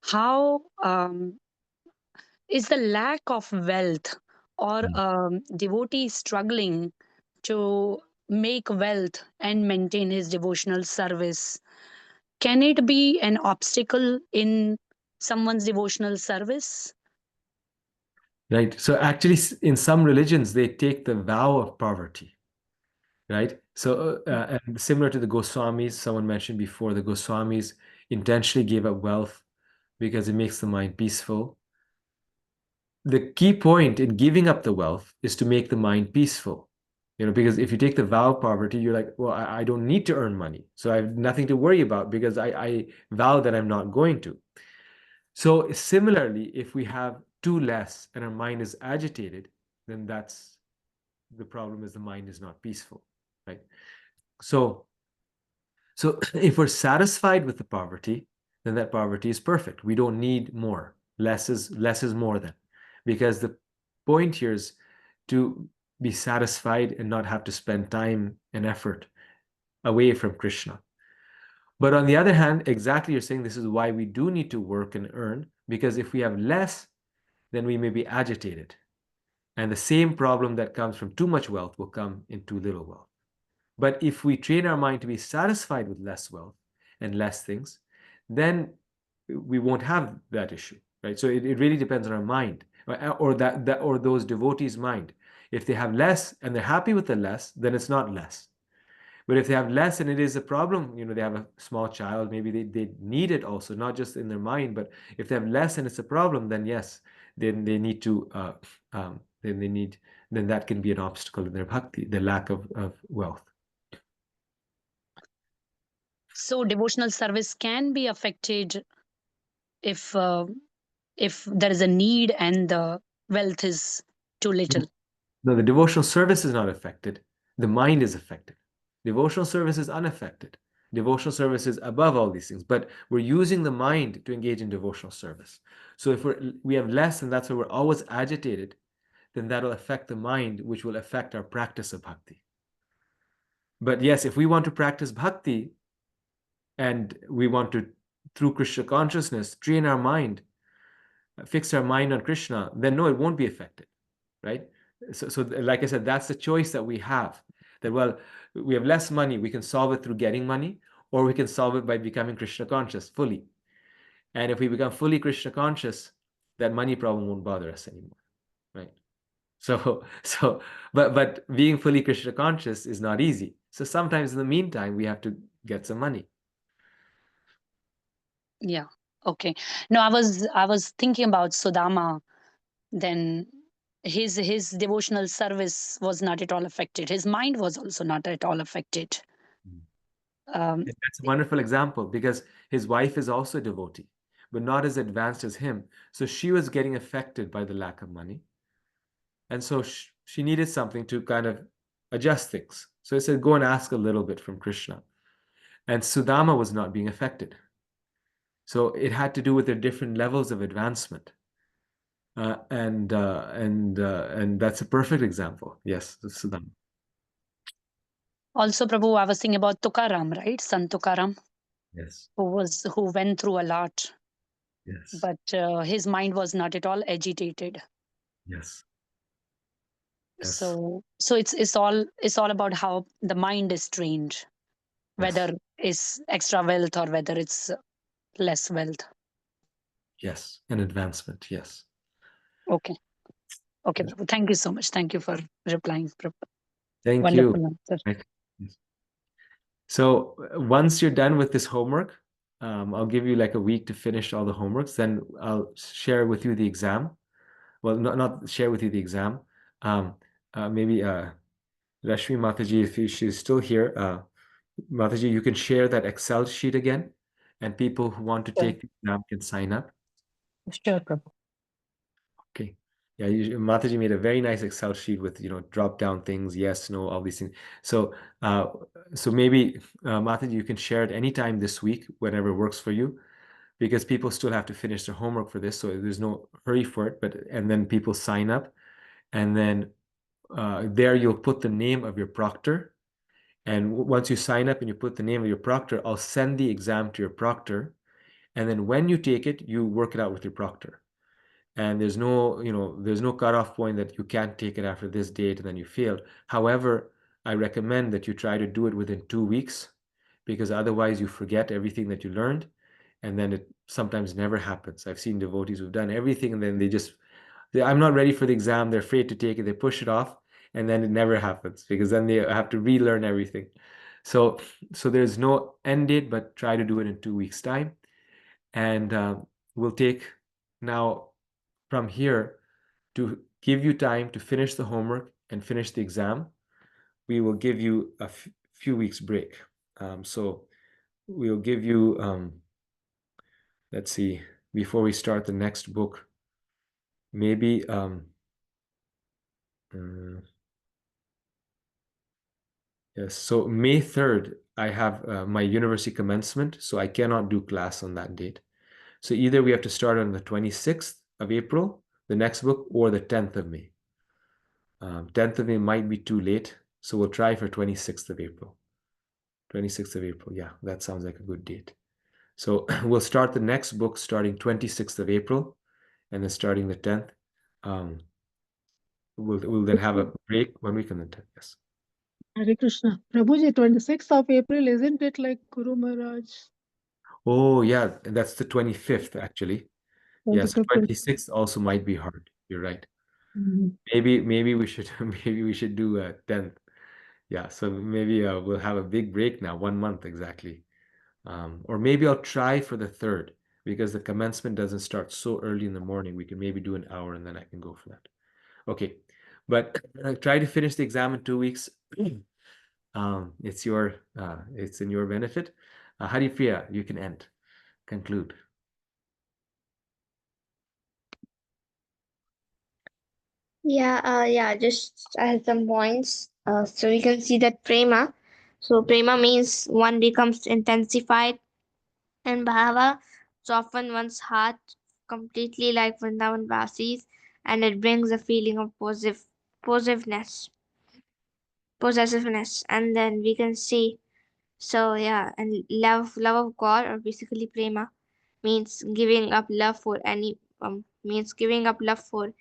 how is the lack of wealth or devotee struggling to make wealth and maintain his devotional service, can it be an obstacle in someone's devotional service? Right. So actually, in some religions, they take the vow of poverty, right? So, and similar to the Goswamis, someone mentioned before, the Goswamis intentionally gave up wealth because it makes the mind peaceful. The key point in giving up the wealth is to make the mind peaceful. Because if you take the vow of poverty, you're like, well, I don't need to earn money. So I have nothing to worry about because I vow that I'm not going to. So similarly, if we have too less and our mind is agitated, then that's the problem, is the mind is not peaceful, right? So if we're satisfied with the poverty, then that poverty is perfect. We don't need more. Less is more than. Because the point here is to be satisfied and not have to spend time and effort away from Krishna. But on the other hand, exactly, you're saying this is why we do need to work and earn, because if we have less, then we may be agitated. And the same problem that comes from too much wealth will come in too little wealth. But if we train our mind to be satisfied with less wealth and less things, then we won't have that issue, right? So it really depends on our mind, or those devotees' mind. If they have less and they're happy with the less, then it's not less. But if they have less and it is a problem, they have a small child, maybe they need it also, not just in their mind, but if they have less and it's a problem, then yes, then they need to, then that can be an obstacle in their bhakti, the lack of wealth. So devotional service can be affected if there is a need and the wealth is too little. No, the devotional service is not affected. The mind is affected. Devotional service is unaffected. Devotional service is above all these things, but we're using the mind to engage in devotional service. So if we have less, and that's why we're always agitated, then that'll affect the mind, which will affect our practice of bhakti. But yes, if we want to practice bhakti and we want to, through Krishna consciousness, train our mind, fix our mind on Krishna, then no, it won't be affected, right? So like I said, that's the choice that we have. That, well, we have less money, we can solve it through getting money, or we can solve it by becoming Krishna conscious fully. And if we become fully Krishna conscious, that money problem won't bother us anymore, right? But being fully Krishna conscious is not easy. So sometimes in the meantime, we have to get some money. Yeah. Okay. No, I was thinking about Sudama. Then his devotional service was not at all affected. His mind was also not at all affected. That's a wonderful example, because his wife is also a devotee, but not as advanced as him. So she was getting affected by the lack of money. And so she needed something to kind of adjust things. So I said, go and ask a little bit from Krishna. And Sudama was not being affected. So it had to do with their different levels of advancement. And that's a perfect example. Yes, Siddham. Also, Prabhu, I was thinking about Tukaram, right? Sant Tukaram, Yes, who went through a lot, yes, but his mind was not at all agitated. yes, yes, So it's all about how the mind is trained, yes, whether it's extra wealth or whether it's less wealth. yes. An advancement. Yes. Okay. Okay, Yes. Prabhu. Thank you so much. Thank you for replying, Prabhu. Thank you. Wonderful answer. Right. Yes. So once you're done with this homework, I'll give you like a week to finish all the homeworks. Then I'll share with you the exam. Well, not share with you the exam. Maybe Rashmi Mataji, if she's still here, Mataji, you can share that Excel sheet again, and people who want to Sure, take the exam can sign up. sure, Prabhu. Okay. Yeah, Mataji made a very nice Excel sheet with, drop down things, yes, no, all these things. So, maybe Mataji, you can share it anytime this week, whenever works for you, because people still have to finish their homework for this. So there's no hurry for it. And then people sign up, and then there you'll put the name of your proctor. And once you sign up and you put the name of your proctor, I'll send the exam to your proctor. And then when you take it, you work it out with your proctor. And there's no cutoff point that you can't take it after this date and then you failed. However, I recommend that you try to do it within 2 weeks, because otherwise you forget everything that you learned, and then it sometimes never happens. I've seen devotees who've done everything and then I'm not ready for the exam, they're afraid to take it, they push it off, and then it never happens because then they have to relearn everything. So there's no end date, but try to do it in 2 weeks' time. And we'll take now from here, to give you time to finish the homework and finish the exam. We will give you a few weeks break. So we'll give you, let's see, before we start the next book, maybe yes. So May 3rd, I have my university commencement, so I cannot do class on that date. So either we have to start on the 26th of April, the next book, or the 10th of May. 10th of May might be too late, so we'll try for 26th of April. 26th of April, yeah, that sounds like a good date. So we'll start the next book starting 26th of April, and then starting the 10th. We'll then have a break 1 week and then 10th, yes. Hare Krishna. Prabhuji, 26th of April, isn't it like Guru Maharaj? Oh, yeah, that's the 25th, actually. Yes, 25th. 26th also might be hard. You're right. Mhm. Maybe we should maybe we should do a 10th. Yeah, so maybe we'll have a big break now, 1 month exactly. Or maybe I'll try for the 3rd, because the commencement doesn't start so early in the morning. We can maybe do an hour and then I can go for that. Okay, but try to finish the exam in 2 weeks. It's in your benefit. Haripriya, you can conclude. Yeah, just I have some points. So we can see that prema. So prema means one becomes intensified, and bhava soften one's heart completely like Vrindavan Vasis, and it brings a feeling of possessiveness, possessiveness, and then we can see. So yeah, and love of God, or basically prema, means giving up love for means giving up love for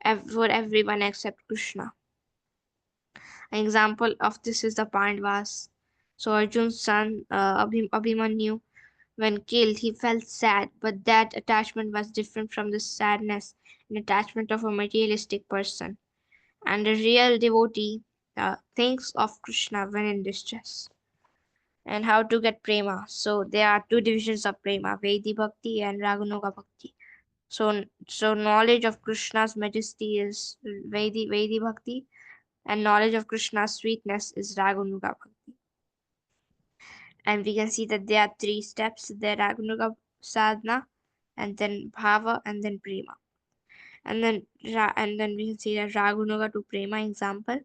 everyone except Krishna. An example of this is the Pandavas. So Arjun's son Abhimanyu, when killed, he felt sad, but that attachment was different from the sadness and attachment of a materialistic person. And a real devotee thinks of Krishna when in distress. And how to get prema? So there are two divisions of prema: Vaidhi Bhakti and Raganuga Bhakti. So knowledge of Krishna's majesty is Vaidhi Bhakti, and knowledge of Krishna's sweetness is Raganuga Bhakti. And we can see that there are three steps: the Raganuga sadhana, and then bhava, and then prema. And then we can see that Raganuga to prema example.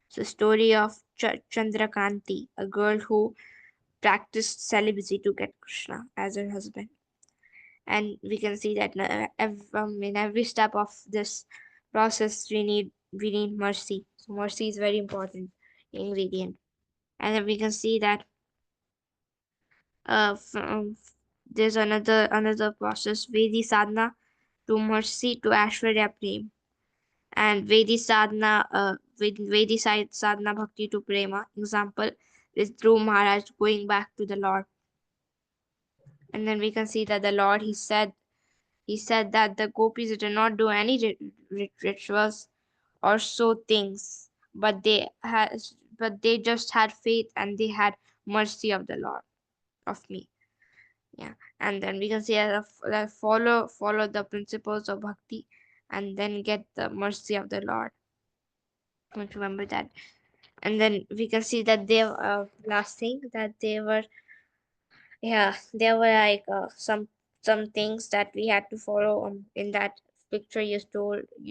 So story of Chandrakanti, a girl who practiced celibacy to get Krishna as her husband. and we can see that in every step of this process we need mercy. So mercy is very important ingredient. And then we can see that there's another process, Vedi sadhana to mercy to Aishwarya Prem, and Vedi sadhana bhakti to prema. Example is Dhruv Maharaj going back to the Lord. And then we can see that the Lord, he said that the gopis did not do any rituals or so things, but they just had faith and they had mercy of the Lord, of me. Yeah. And then we can see follow the principles of bhakti and then get the mercy of the Lord. Remember that. And then we can see that they last thing that they were, yeah, there were like some things that we had to follow in that picture you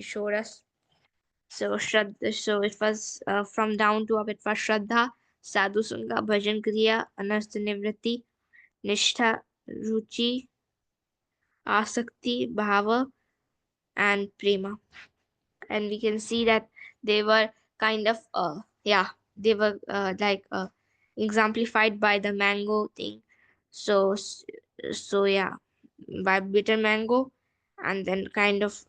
showed us. So so it was from down to up, it was Shraddha, Sadhu Sangha, Bhajan Kriya, Anasta Nivritti, Nishtha, Ruchi, Asakti, Bhava, and Prema. And we can see that they were kind of they were exemplified by the mango thing. So yeah, by bitter mango, and then kind of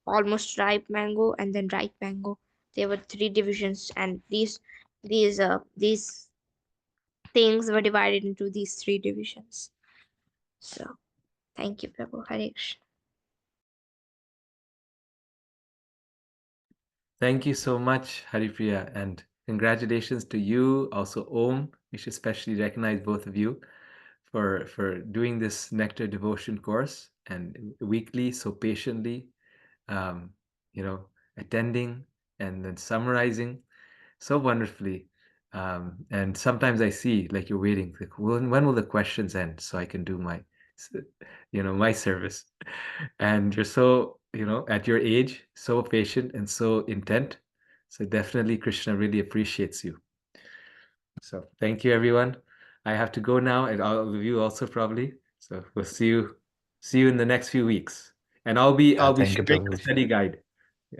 almost ripe mango, and then ripe mango. There were three divisions, and these things were divided into these three divisions. So thank you, Prabhu. Hare Krishna. Thank you so much, Haripriya, and congratulations to you, also Om. We should especially recognize both of you for doing this Nectar devotion course and weekly, so patiently, you know, attending and then summarizing so wonderfully. And sometimes I see like you're waiting, like when will the questions end so I can do my, my service. And you're so, at your age, so patient and so intent. So definitely Krishna really appreciates you. So thank you, everyone. I have to go now, and all of you also probably. So we'll see you in the next few weeks. And I'll be Thank you, sharing the Prabhuji. study guide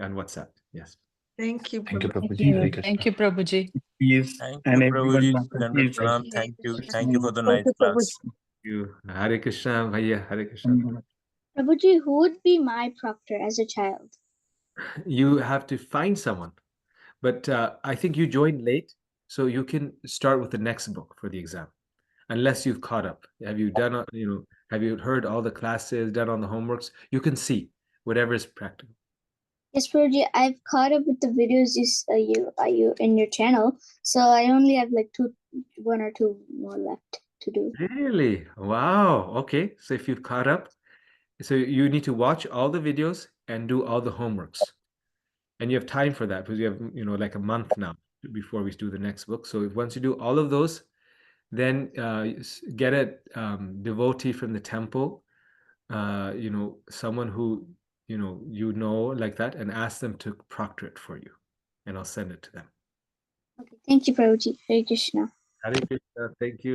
on WhatsApp. Yes. Thank you, Thank you, Prabhu. Prabhuji. Hare Thank Krishna. you, Prabhuji. Peace Thank and you, everyone. Prabhuji. Mataji's Dandavat Thank Pranam. you. Hare Thank you. Krishna. Thank you for the Thank nice you, class. Prabhuji. You. Hare Krishna, Bhaiya. Hare Krishna. Prabhuji, who would be my proctor as a child? You have to find someone. But I think you joined late, so you can start with the next book for the exam, unless you've caught up. Have you done, have you heard all the classes, done all the homeworks? You can see whatever is practical. Yes, Prabhuji, I've caught up with the videos you in your channel, so I only have like one or two more left to do. Really? Wow. Okay. So if you've caught up, so you need to watch all the videos and do all the homeworks. And you have time for that because you have, like a month now before we do the next book. So once you do all of those, then get a devotee from the temple, someone who, like that, and ask them to proctor it for you. And I'll send it to them. Okay, thank you, Prabhuji. Hare Krishna. Hare Krishna. Thank you.